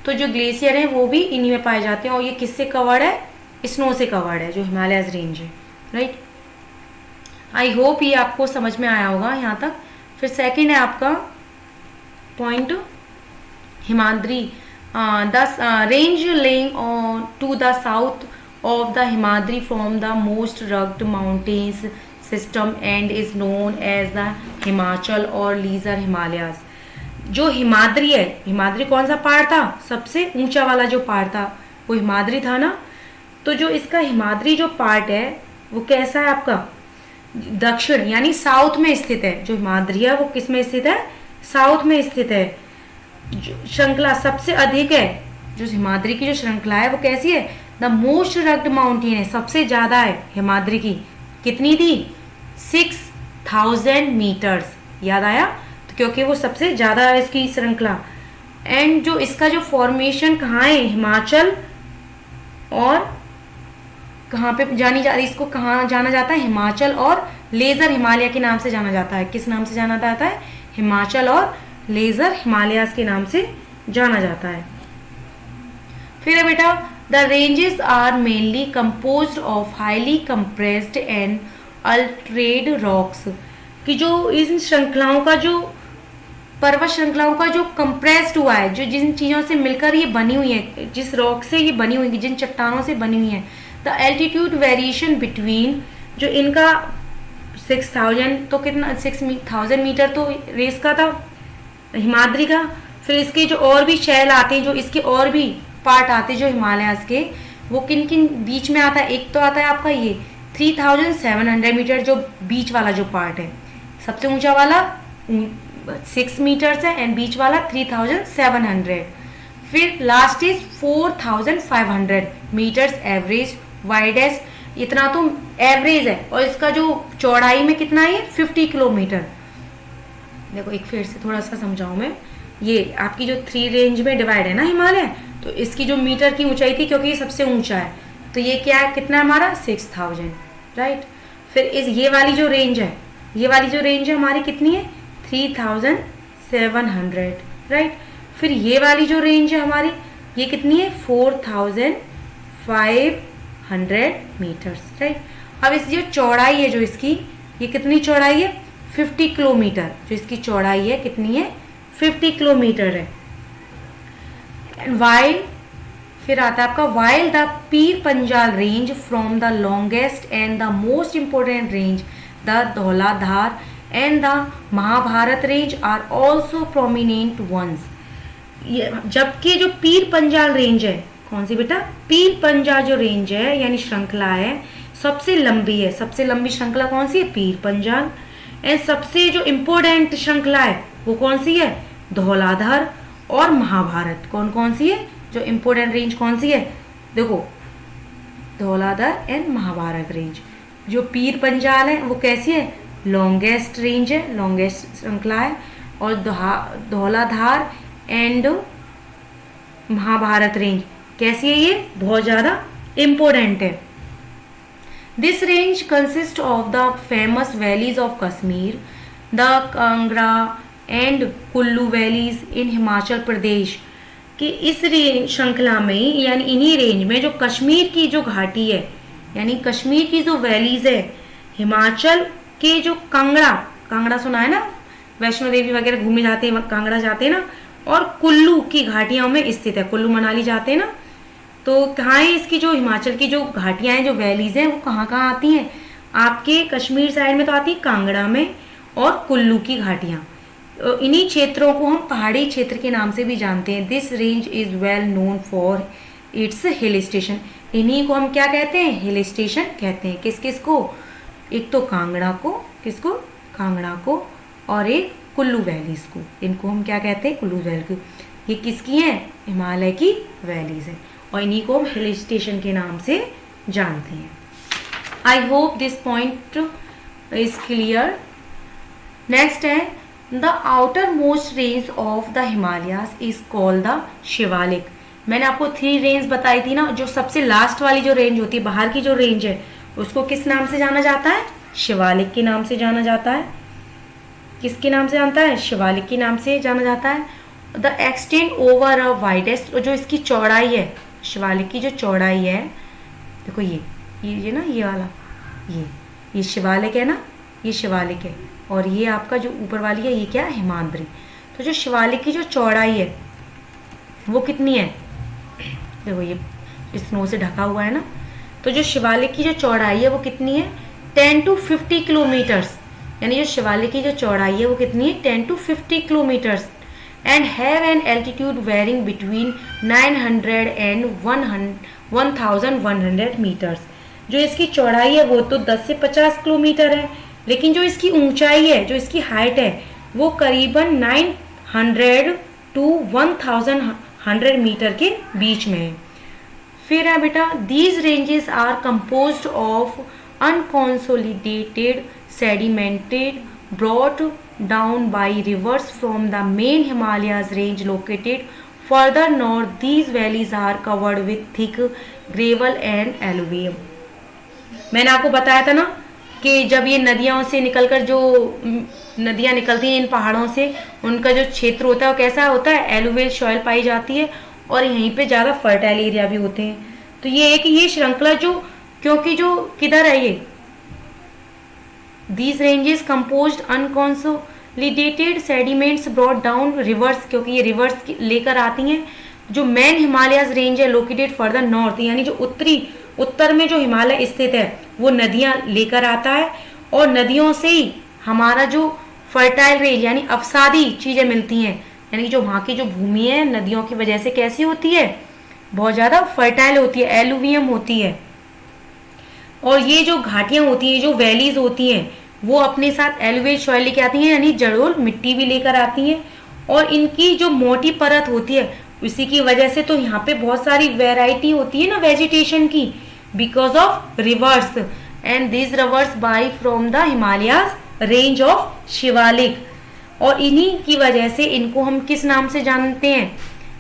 Speaker 1: तो जो ग्लेशियर हैं वो भी इन्हीं में पाए जाते हैं, और ये किससे कवर्ड है? स्नो से कवर्ड है, जो हिमालयस रेंज है, राइट। आई होप ये आपको समझ में आया होगा यहाँ तक। फिर सेकंड है आपका point Himadri, the range lying on to the south of the Himadri from the most rugged mountains system and is known as the Himachal or lesser Himalayas. जो हिमाद्री है, हिमाद्री कौन सा पहाड़ था? सबसे ऊंचा वाला जो पहाड़ था वो हिमाद्री था ना। तो जो इसका हिमाद्री जो पार्ट है वो कैसा है आपका? दक्षिण यानी साउथ में स्थित है। जो हिमाद्री है वो किस में स्थित है? साउथ में स्थित है। जो श्रृंखला सबसे अधिक है, जो हिमाद्री की जो श्रृंखला है वो कैसी है? द मोस्ट रग्ड माउंटेन है, सबसे ज्यादा है हिमाद्री की। कितनी थी? 6000 मीटर्स। याद आया? तो क्योंकि वो सबसे ज्यादा है इसकी श्रृंखला। एंड जो इसका जो फॉर्मेशन कहाँ है? हिमाचल, और कहाँ पे जानी जा इसको कहाँ जाना जाता है? हिमाचल और लेज़र हिमालय के नाम से जाना जाता है। किस नाम से जाना जाता है? हिमाचल और लेज़र हिमालयाज के नाम से जाना जाता है। फिर है बेटा, the ranges are mainly composed of highly compressed and altered rocks, कि जो इन श्रृंखलाओं का जो पर्वत श्रृंखलाओं का जो कंप्रेस्ड हुआ है, जो जिन चीज़ों से मिलकर ये बनी हुई है, जिस रॉक से ये बनी हुई है, जिन चट्टानों से बनी हुई है, द एल्टीट्यूड वेरिएशन बिटवीन, जो इनका 6000 तो कितना 6000 मीटर तो रेस का था हिमाद्री का। फिर इसके जो और भी शैल आते हैं, जो इसके और भी पार्ट आते हैं जो हिमालयाज के, वो किन किन बीच में आता है? एक तो आता है आपका ये 3700 मीटर, जो बीच वाला जो पार्ट है, सबसे ऊंचा वाला 6 मीटर्स है एंड बीच वाला 3700। फिर last is 4500 meters average, widest इतना तो एवरेज है, और इसका जो चौड़ाई में कितना है 50 किलोमीटर। देखो एक फिर से थोड़ा सा समझाऊं मैं, ये आपकी जो 3 रेंज में डिवाइड है ना हिमालय, तो इसकी जो मीटर की ऊंचाई थी, क्योंकि ये सबसे ऊंचा है, तो ये क्या है, कितना है हमारा 6000, राइट। फिर इस ये वाली जो रेंज है, ये वाली जो रेंज है हमारी कितनी है 3700, राइट। फिर ये वाली जो रेंज है हमारी, ये कितनी है 4500 मीटर्स, राइट। अब इस जो चौड़ाई है जो इसकी, ये कितनी चौड़ाई है 50 किलोमीटर, जो इसकी चौड़ाई है कितनी है 50 किलोमीटर है। एंड वाइल, फिर आता है आपका while the Pir Panjal range from the longest and the most important range the Dhauladhar and the Mahabharat range are also prominent ones. जबकि जो पीर पंजाल रेंज है, कौन सी बेटा, पीर पंजाल जो रेंज है यानी श्रृंखला है, सबसे लंबी है। सबसे लंबी श्रृंखला कौन सी है? पीर पंजाल। एंड सबसे जो इम्पोर्टेंट श्रृंखला है वो कौन सी है? धौलाधार और महाभारत। कौन कौन सी है जो इम्पोर्टेंट रेंज, कौन सी है? देखो धौलाधार एंड महाभारत रेंज। जो पीर पंजाल है वो कैसी है? लॉन्गेस्ट रेंज है, लॉन्गेस्ट श्रृंखला है। और धौलाधार एंड महाभारत रेंज कैसी है? ये बहुत ज़्यादा इम्पोर्टेंट है। This range consist of the famous valleys of Kashmir, the Kangra and Kullu valleys in Himachal Pradesh. कि इस रेंज श्रृंखला में यानी इन्हीं रेंज में जो कश्मीर की जो घाटी है, यानी कश्मीर की जो वैलीज है, हिमाचल के जो कांगड़ा, कांगड़ा सुना है ना, वैष्णो देवी वगैरह घूमे जाते हैं, कांगड़ा जाते हैं ना, और कुल्लू की घाटियों में स्थित है। कुल्लू मनाली जाते हैं ना, तो कहाँ है इसकी जो हिमाचल की जो घाटियाँ हैं, जो वैलीज हैं, वो कहाँ कहाँ आती हैं? आपके कश्मीर साइड में तो आती है कांगड़ा में और कुल्लू की घाटियाँ। इन्हीं क्षेत्रों को हम पहाड़ी क्षेत्र के नाम से भी जानते हैं। This range is well known for its hill station. इन्हीं को हम क्या कहते हैं? हिल स्टेशन कहते हैं। किस किस को? एक तो कांगड़ा को, किसको? कांगड़ा को, और एक कुल्लू वैलीज को। इनको हम क्या कहते हैं? कुल्लू वैली को। ये किसकी हैं? हिमालय की वैलीज है, और इन्हीं को हम हिल स्टेशन के नाम से जानते हैं। I hope this point is clear. Next है the outer most range of the Himalayas is called the Shivalik. मैंने आपको 3 रेंज बताई थी ना, जो सबसे लास्ट वाली जो रेंज होती है, बाहर की जो रेंज है, उसको किस नाम से जाना जाता है? शिवालिक के नाम से जाना जाता है। किसके नाम से जानता है? शिवालिक के नाम से जाना जाता है। The extend over a widest, जो इसकी चौड़ाई है, शिवालिक की जो चौड़ाई है, देखो ये ना, ये वाला, ये शिवालिक है ना, ये शिवालिक है, और ये आपका जो ऊपर वाली है ये क्या है? हिमाद्री। तो जो शिवालिक की जो चौड़ाई है वो कितनी है? देखो ये स्नो से ढका हुआ है ना, तो जो शिवालिक की जो चौड़ाई है वो कितनी है? 10 to 50 किलोमीटर्स। यानी जो शिवालिक की जो चौड़ाई है वो कितनी है? 10 to 50 kilometers. And have an altitude varying between 900 and 1100 meters. जो इसकी चौड़ाई है वो तो 10 से 50 किलोमीटर है, लेकिन जो इसकी ऊंचाई है, जो इसकी हाइट है, वो करीबन 900 to 1100 मीटर के बीच में है। फिर है बेटा, these ranges are composed of unconsolidated sedimented brought down by rivers from the main Himalayas range located further north. These valleys are covered with thick gravel and alluvium. मैंने आपको बताया था ना कि जब ये नदियों से निकलकर जो नदियां निकलती हैं इन पहाड़ों से, उनका जो क्षेत्र होता है वो कैसा होता है, एलुवियल सॉइल पाई जाती है और यहीं पे ज़्यादा फर्टाइल एरिया भी होते हैं। तो ये है कि ये श्रृंखला जो, क्योंकि जो किधर है ये, these ranges composed unconsolidated sediments brought down rivers, क्योंकि ये रिवर्स लेकर आती हैं। जो मेन हिमालयस रेंज है लोकेटेड फर्दर नॉर्थ, यानी जो उत्तर में जो हिमालय स्थित है वो नदियां लेकर आता है और नदियों से ही हमारा जो फर्टाइल रेंज यानी अवसादी चीजें मिलती हैं, यानी जो वहाँ की जो भूमि है नदियों की वजह से कैसी होती है, बहुत ज़्यादा फर्टाइल होती है, एलुवियम होती है। और ये जो घाटियाँ होती हैं, जो वैलीज होती हैं, वो अपने साथ एलुवियल सॉइल लेके आती हैं, यानी जड़ोल मिट्टी भी लेकर आती हैं। और इनकी जो मोटी परत होती है उसी की वजह से तो यहाँ पे बहुत सारी वैरायटी होती है ना वेजिटेशन की, because of reverse, and this reverse by from the Himalayas range of Shivalik. और इन्हीं की वजह से इनको हम किस नाम से जानते हैं,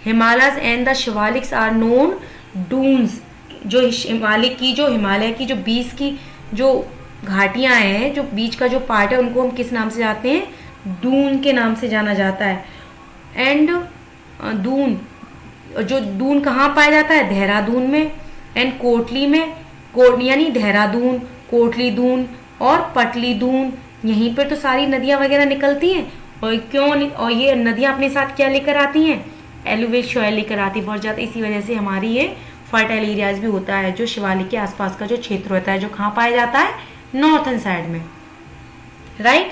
Speaker 1: Himalayas and the Shiwaliks are known duns. जो हिमालय की जो बीच की जो घाटियां हैं, जो बीच का जो पार्ट है, उनको हम किस नाम से जानते हैं, दून के नाम से जाना जाता है। एंड दून, जो दून कहाँ पाया जाता है, देहरादून में, एंड कोटली में, यानी देहरादून, कोटली दून और पटली दून, यहीं पर तो सारी नदियाँ वगैरह निकलती हैं। और क्यों, और ये नदियाँ अपने साथ क्या लेकर आती हैं, एलुवियल सॉइल लेकर आती है बहुत ज़्यादा। इसी वजह से हमारी ये फर्टाइल एरियाज भी होता है, जो शिवालिक के आसपास का जो क्षेत्र होता है, जो कहाँ पाया जाता है, नॉर्थन साइड में, राइट।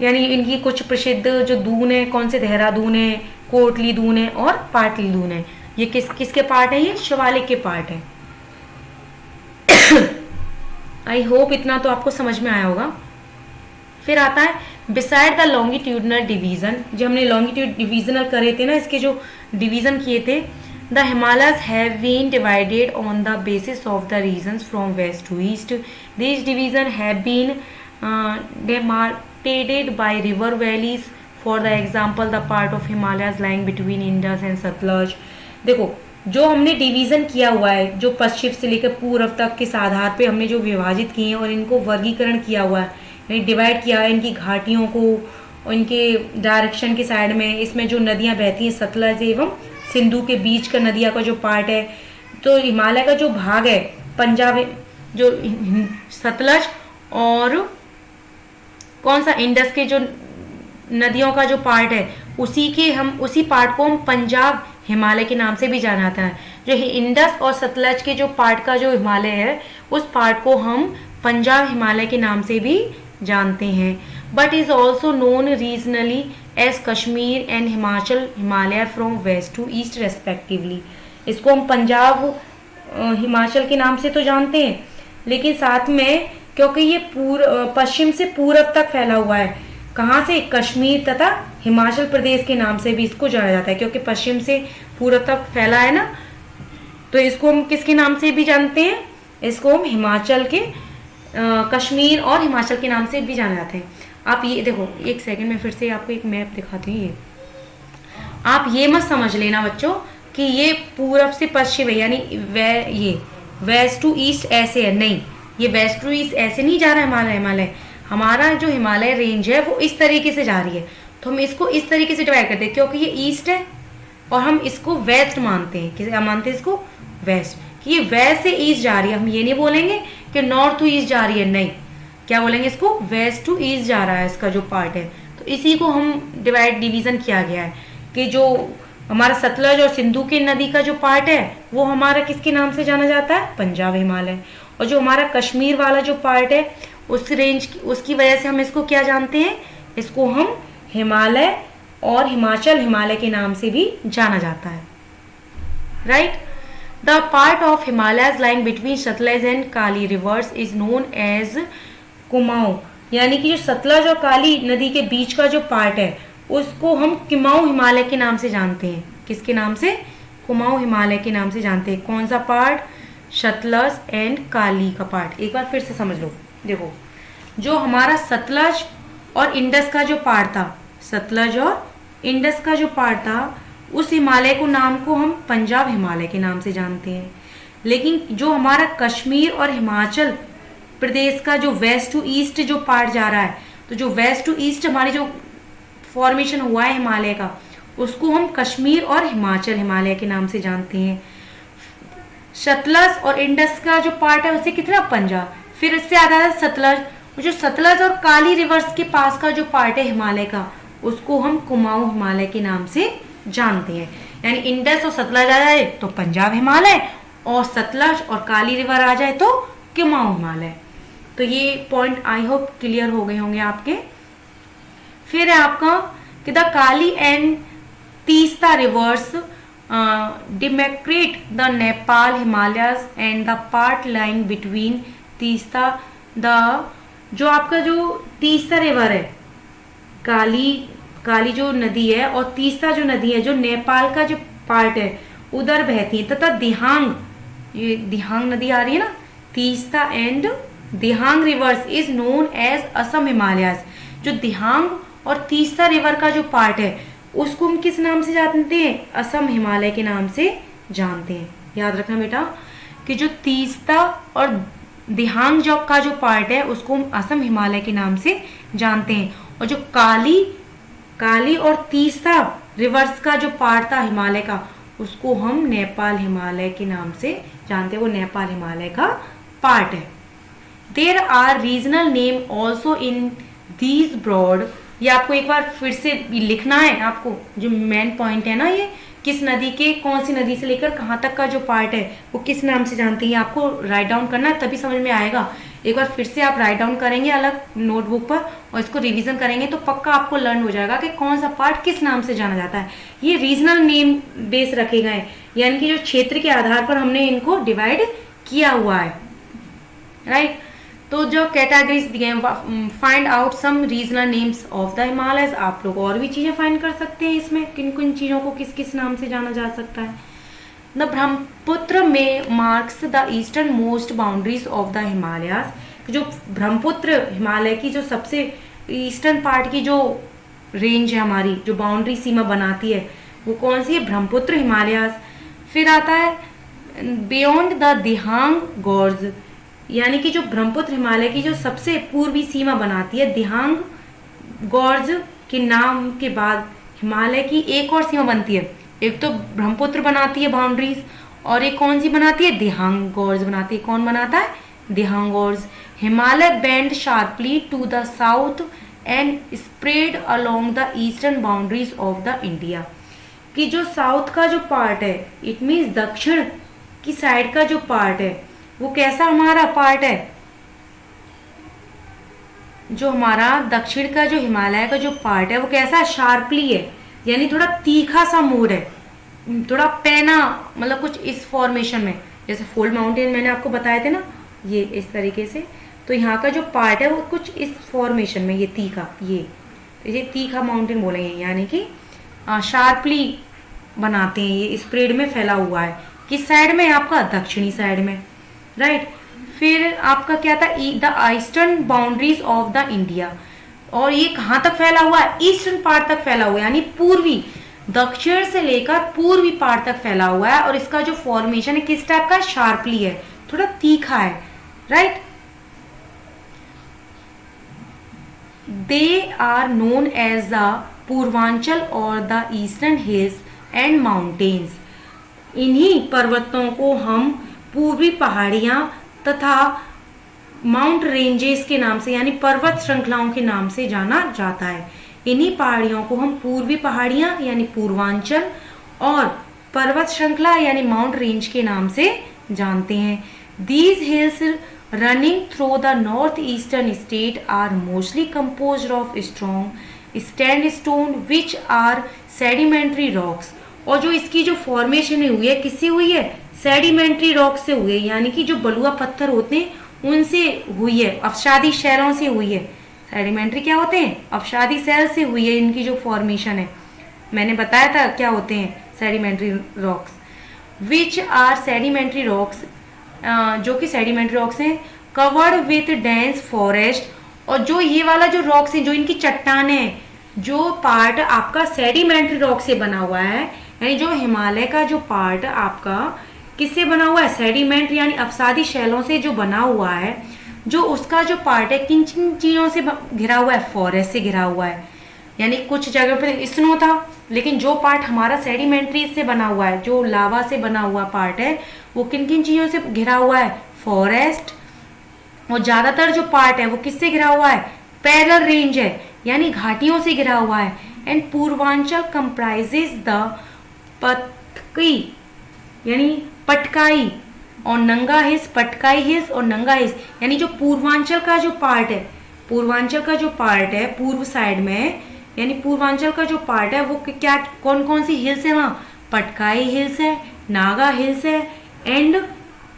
Speaker 1: यानी इनकी कुछ प्रसिद्ध जो दून है, कौन से, देहरादून है, कोटली दून है और पाटली दून है। ये किसके पार्ट है, ये शिवालिक के पार्ट है। आई होप इतना तो आपको समझ में आया होगा। फिर आता है बिसाइड द लॉन्गिट्यूडनल डिवीजन, जो हमने लॉन्गिट्यूड डिविजनल करे थे ना, इसके जो डिवीजन किए थे, the Himalayas have been divided on the basis of the regions from west to east. This division have been demarcated by river valleys, for the example the part of Himalayas lying between Indus and Satluj। देखो जो हमने division किया हुआ है, जो पश्चिम से लेकर पूर्व तक किस आधार पे हमने जो विभाजित किए हैं और इनको वर्गीकरण किया हुआ है, यानी डिवाइड किया है इनकी घाटियों को और इनके डायरेक्शन की साइड में। इसमें जो नदियां बहती हैं सतलज एवं सिंधु के बीच का नदियां का जो पार्ट है, तो हिमालय का जो भाग है पंजाब, जो सतलज और कौन सा, इंडस के जो नदियों का जो पार्ट है, उसी पार्ट को हम पंजाब हिमालय के नाम से भी जाना जाता है। जो इंडस और सतलज के जो पार्ट का जो हिमालय है, उस पार्ट को हम पंजाब हिमालय के नाम से भी जानते हैं। But is also known regionally as Kashmir and Himachal Himalaya from west to east respectively. इसको हम पंजाब हिमाचल के नाम से तो जानते हैं, लेकिन साथ में क्योंकि ये पश्चिम से पूरब तक फैला हुआ है, कहाँ से, कश्मीर तथा हिमाचल प्रदेश के नाम से भी इसको जाना जाता है, क्योंकि पश्चिम से पूरब तक फैला है ना, तो इसको हम किसके नाम से भी जानते हैं, इसको हम हिमाचल के कश्मीर और हिमाचल के नाम से भी जाना जाते हैं। आप ये देखो, एक सेकंड में फिर से आपको एक मैप दिखाती हूँ। ये आप ये मत समझ लेना बच्चों कि ये पूरब से पश्चिम है, यानी ये वेस्ट टू ईस्ट ऐसे है, नहीं, ये वेस्ट टू ईस्ट ऐसे नहीं जा रहा है। हिमालय हमारा जो हिमालय रेंज है वो इस तरीके से जा रही है, तो हम इसको इस तरीके से डिवाइड करते हैं, क्योंकि ये ईस्ट है और हम इसको वेस्ट मानते हैं। किसे मानते हैं, इसको वेस्ट, कि ये वेस्ट से ईस्ट जा रही है। हम ये नहीं बोलेंगे कि नॉर्थ टू ईस्ट जा रही है, नहीं, क्या बोलेंगे, इसको वेस्ट टू ईस्ट जा रहा है इसका जो पार्ट है। तो इसी को हम डिवीजन किया गया है कि जो हमारा सतलज और सिंधु की नदी का जो पार्ट है वो हमारा किसके नाम से जाना जाता है, पंजाब हिमालय। और जो हमारा कश्मीर वाला जो पार्ट है उस रेंज उसकी वजह से हम इसको क्या जानते हैं, इसको हम हिमालय और हिमाचल हिमालय के नाम से भी जाना जाता है, right. The part of Himalayas lying between Satluj and Kali rivers is known as Kumaon, यानी कि जो सतलज और काली नदी के बीच का जो पार्ट है उसको हम कुमाऊं हिमालय के नाम से जानते हैं। किसके नाम से, कुमाऊं हिमालय के नाम से जानते हैं। कौन सा पार्ट, सतलज एंड काली का पार्ट। एक बार फिर से समझ लो, देखो जो हमारा सतलज और इंडस का जो पार्ट था, सतलज और इंडस का जो पार्ट था, उस हिमालय को नाम को हम पंजाब हिमालय के नाम से जानते हैं। लेकिन जो हमारा कश्मीर और हिमाचल प्रदेश का जो वेस्ट टू ईस्ट जो पार्ट जा रहा है, तो जो वेस्ट टू ईस्ट हमारी जो फॉर्मेशन हुआ है हिमालय का, उसको हम कश्मीर और हिमाचल हिमालय के नाम से जानते हैं। सतलज और इंडस का जो पार्ट है उसे कितना, पंजाब। फिर इससे आता है सतलज, जो सतलज और काली रिवर्स के पास का जो पार्ट है हिमालय का, उसको हम कुमाऊं हिमालय के नाम से जानते हैं। यानी इंडस और सतलज आ जाए तो पंजाब हिमालय, और सतलज और काली रिवर आ जाए तो कुमाऊं हिमालय। तो ये पॉइंट आई होप क्लियर हो गए होंगे आपके। फिर है आपका कि the Kali and Teesta reverse demarcate the Nepal Himalayas and the part lying between Teesta जो आपका जो तीस्ता रिवर है, काली जो नदी है और तीस्ता जो नदी है, जो नेपाल का जो पार्ट है उधर बहती है, तथा दिहांग, ये दिहांग नदी आ रही है ना, Teesta and Dihang rivers is known as Assam Himalayas. जो दिहांग और तीस्ता रिवर का जो पार्ट है उसको हम किस नाम से जानते हैं, असम हिमालय के नाम से जानते हैं। याद रखना बेटा कि जो तीस्ता और दिहांग का जो पार्ट है उसको हम असम हिमालय के नाम से जानते हैं, और जो काली और तीस्ता रिवर्स का जो पार्ट था हिमालय का, उसको हम नेपाल हिमालय के नाम से जानते हैं, वो नेपाल हिमालय का पार्ट है। There are regional name also in these broad, ये आपको एक बार फिर से लिखना है, आपको जो मेन पॉइंट है ना, ये किस नदी के, कौन सी नदी से लेकर कहाँ तक का जो पार्ट है वो किस नाम से जानते हैं, आपको राइट डाउन करना है, तभी समझ में आएगा। एक बार फिर से आप राइट डाउन करेंगे अलग नोटबुक पर और इसको रिवीजन करेंगे तो पक्का आपको लर्न हो जाएगा कि कौन सा पार्ट किस नाम से जाना जाता है। ये रीजनल नेम बेस रखे गए, यानी कि जो क्षेत्र के आधार पर हमने इनको डिवाइड किया हुआ है, राइट। तो जो कैटेगरीज दिए हैं, find out some regional names of the Himalayas, आप लोग और भी चीजें फाइंड कर सकते हैं इसमें, किन किन चीजों को किस किस नाम से जाना जा सकता है। द ब्रह्मपुत्र में marks the eastern most boundaries of the Himalayas, जो ब्रह्मपुत्र हिमालय की जो सबसे ईस्टर्न पार्ट की जो रेंज है हमारी, जो बाउंड्री सीमा बनाती है, वो कौन सी है, ब्रह्मपुत्र हिमालयास। फिर आता है बियॉन्ड द दिहांग गॉर्ज, यानी कि जो ब्रह्मपुत्र हिमालय की जो सबसे पूर्वी सीमा बनाती है, दिहांग गॉर्ज के नाम के बाद हिमालय की एक और सीमा बनती है, एक तो ब्रह्मपुत्र बनाती है बाउंड्रीज, और एक कौन सी बनाती है, दिहांग गॉर्ज बनाती है। कौन बनाता है, Dihang gorge. Himalaya bend sharply to the south and spread along the eastern boundaries of the India, कि जो साउथ का जो पार्ट है, इट मीन्स दक्षिण की साइड का जो पार्ट है, वो कैसा हमारा पार्ट है, जो हमारा दक्षिण का जो हिमालय का जो पार्ट है वो कैसा, शार्पली है, यानी थोड़ा तीखा सा मोड़ है, थोड़ा पैना, मतलब कुछ इस फॉर्मेशन में, जैसे फोल्ड माउंटेन मैंने आपको बताए थे ना, ये इस तरीके से। तो यहाँ का जो पार्ट है वो कुछ इस फॉर्मेशन में, ये तीखा, ये तीखा माउंटेन बोलेंगे, यानी कि शार्पली बनाते हैं, ये स्प्रेड में फैला हुआ है, किस साइड में, आपका दक्षिणी साइड में, राइट। फिर आपका क्या था, the eastern boundaries of the India, और ये कहाँ तक फैला हुआ है, ईस्टर्न पार्ट तक फैला हुआ है, यानी पूर्वी, दक्षिण से लेकर पूर्वी पार्ट तक फैला हुआ है, और इसका जो फॉर्मेशन है किस टाइप का, शार्पली है, थोड़ा तीखा है, right. They are known as the Purvanchal और the eastern hills and mountains, इन्हीं पर्वतों को हम पूर्वी पहाड़ियां तथा माउंट रेंजेस के नाम से, यानी पर्वत श्रृंखलाओं के नाम से जाना जाता है। इन्हीं पहाड़ियों को हम पूर्वी पहाड़ियां यानी पूर्वांचल और पर्वत श्रृंखला यानी माउंट रेंज के नाम से जानते हैं। These hills running through the north eastern state are mostly composed of strong sandstone which are sedimentary rocks, और जो इसकी जो फॉर्मेशन हुई है किससे हुई है, सेडिमेंट्री रॉक से हुई है, यानी कि जो बलुआ पत्थर होते हैं उनसे हुई है, अवसादी शैलों से हुई है। सेडिमेंट्री क्या होते हैं, अवसादी शैल से हुई है इनकी जो फॉर्मेशन है, मैंने बताया था क्या होते हैं sedimentary rocks. Which are sedimentary rocks, जो कि सेडिमेंट्री रॉक्स हैं, कवर्ड विथ डेंस फॉरेस्ट, और जो ये वाला जो रॉक्स है, जो इनकी चट्टाने हैं, जो पार्ट आपका सेडिमेंट्री रॉक से बना हुआ है, यानी जो हिमालय का जो पार्ट आपका किससे बना हुआ है, सेडिमेंट यानी अवसादी शैलों से जो बना हुआ है, जो उसका जो पार्ट है किन किन चीज़ों से घिरा हुआ है, फॉरेस्ट से घिरा हुआ है, यानी कुछ जगह पे स्नो था, लेकिन जो पार्ट हमारा सेडिमेंट्री से बना हुआ है, जो लावा से बना हुआ पार्ट है, वो किन किन चीज़ों से घिरा हुआ है, फॉरेस्ट। और ज़्यादातर जो पार्ट है वो किससे घिरा हुआ है, पैरेलल रेंज है, यानी घाटियों से घिरा हुआ है। एंड पूर्वांचल कंप्राइजेज द पतकी यानी पटकाई और नंगा हिल्स, पटकाई हिल्स और नंगा हिल्स, यानी जो पूर्वांचल का जो पार्ट है, पूर्वांचल का जो पार्ट है पूर्व साइड में, यानी पूर्वांचल का जो पार्ट है वो क्या कौन कौन सी हिल्स है वहाँ, पटकाई हिल्स है, नागा हिल्स है एंड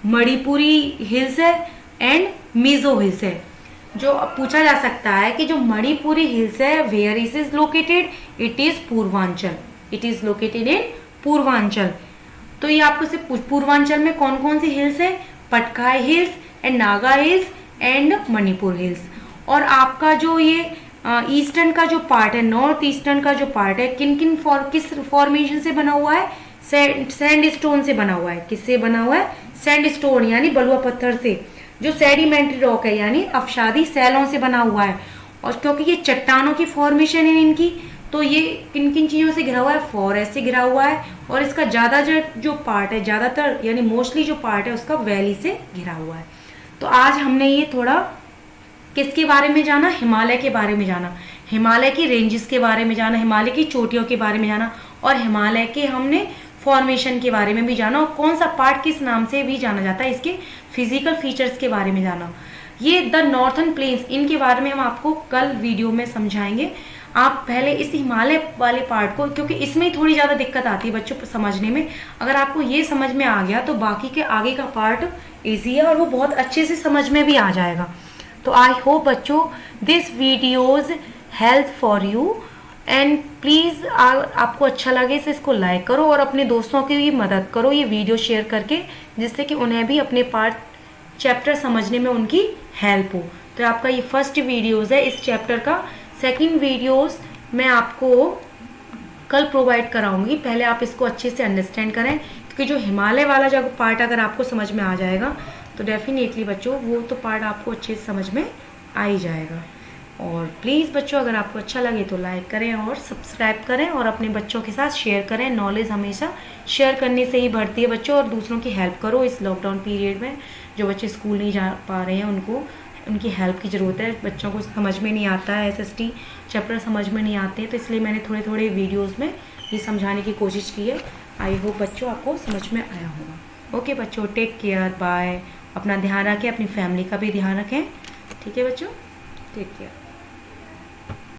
Speaker 1: मणिपुरी हिल्स है एंड मिजो हिल्स है। जो पूछा जा सकता है कि जो मणिपुरी हिल्स है where is located, it is Purvanchal, it is located in Purvanchal. तो ये आपको से पूर्वांचल में कौन कौन सी हिल्स है, Patkai hills and Naga hills and Manipur hills. और आपका जो ये ईस्टर्न का जो पार्ट है, नॉर्थ ईस्टर्न का जो पार्ट है, किन किन किस फॉर्मेशन से बना हुआ है, सैंड स्टोन से बना हुआ है। किससे बना हुआ है, सैंड स्टोन यानी बलुआ पत्थर से, जो सेडिमेंट्री रॉक है यानी अवसादी सैलों से बना हुआ है। और क्योंकि ये चट्टानों की फॉर्मेशन है इनकी, तो ये किन किन चीज़ों से घिरा हुआ है, फॉरेस्ट से घिरा हुआ है। और इसका ज़्यादा जो पार्ट है, ज़्यादातर यानी मोस्टली जो पार्ट है उसका वैली से घिरा हुआ है। तो आज हमने ये थोड़ा किसके बारे में जाना, हिमालय के बारे में जाना, हिमालय की रेंजेस के बारे में जाना, हिमालय की चोटियों के बारे में जाना, और हिमालय के हमने फॉर्मेशन के बारे में भी जाना, और कौन सा पार्ट किस नाम से भी जाना जाता है, इसके फिजिकल फीचर्स के बारे में जाना। ये द नॉर्थर्न प्लेन्स, इनके बारे में हम आपको कल वीडियो में समझाएंगे। आप पहले इस हिमालय वाले पार्ट को, क्योंकि इसमें ही थोड़ी ज़्यादा दिक्कत आती है बच्चों को समझने में, अगर आपको ये समझ में आ गया तो बाकी के आगे का पार्ट ईजी है और वो बहुत अच्छे से समझ में भी आ जाएगा। तो आई होप बच्चों this videos help for you, and please आपको अच्छा लगे तो इसको लाइक करो और अपने दोस्तों की भी मदद करो ये वीडियो शेयर करके, जिससे कि उन्हें भी अपने पार्ट चैप्टर समझने में उनकी हेल्प हो। तो आपका ये फर्स्ट वीडियोज़ है इस चैप्टर का। सेकंड वीडियोस मैं आपको कल प्रोवाइड कराऊंगी, पहले आप इसको अच्छे से अंडरस्टैंड करें, क्योंकि जो हिमालय वाला जो पार्ट अगर आपको समझ में आ जाएगा तो डेफिनेटली बच्चों वो तो पार्ट आपको अच्छे से समझ में आ ही जाएगा। और प्लीज़ बच्चों अगर आपको अच्छा लगे तो लाइक करें और सब्सक्राइब करें और अपने बच्चों के साथ शेयर करें। नॉलेज हमेशा शेयर करने से ही बढ़ती है बच्चों, और दूसरों की हेल्प करो। इस लॉकडाउन पीरियड में जो बच्चे स्कूल नहीं जा पा रहे हैं उनको उनकी हेल्प की ज़रूरत है। बच्चों को समझ में नहीं आता है, SST चैप्टर समझ में नहीं आते, तो इसलिए मैंने थोड़े थोड़े वीडियोस में ये समझाने की कोशिश की है। आई होप बच्चों आपको समझ में आया होगा। ओके बच्चों, टेक केयर, बाय। अपना ध्यान रखें, अपनी फैमिली का भी ध्यान रखें। ठीक है बच्चों, टेक केयर।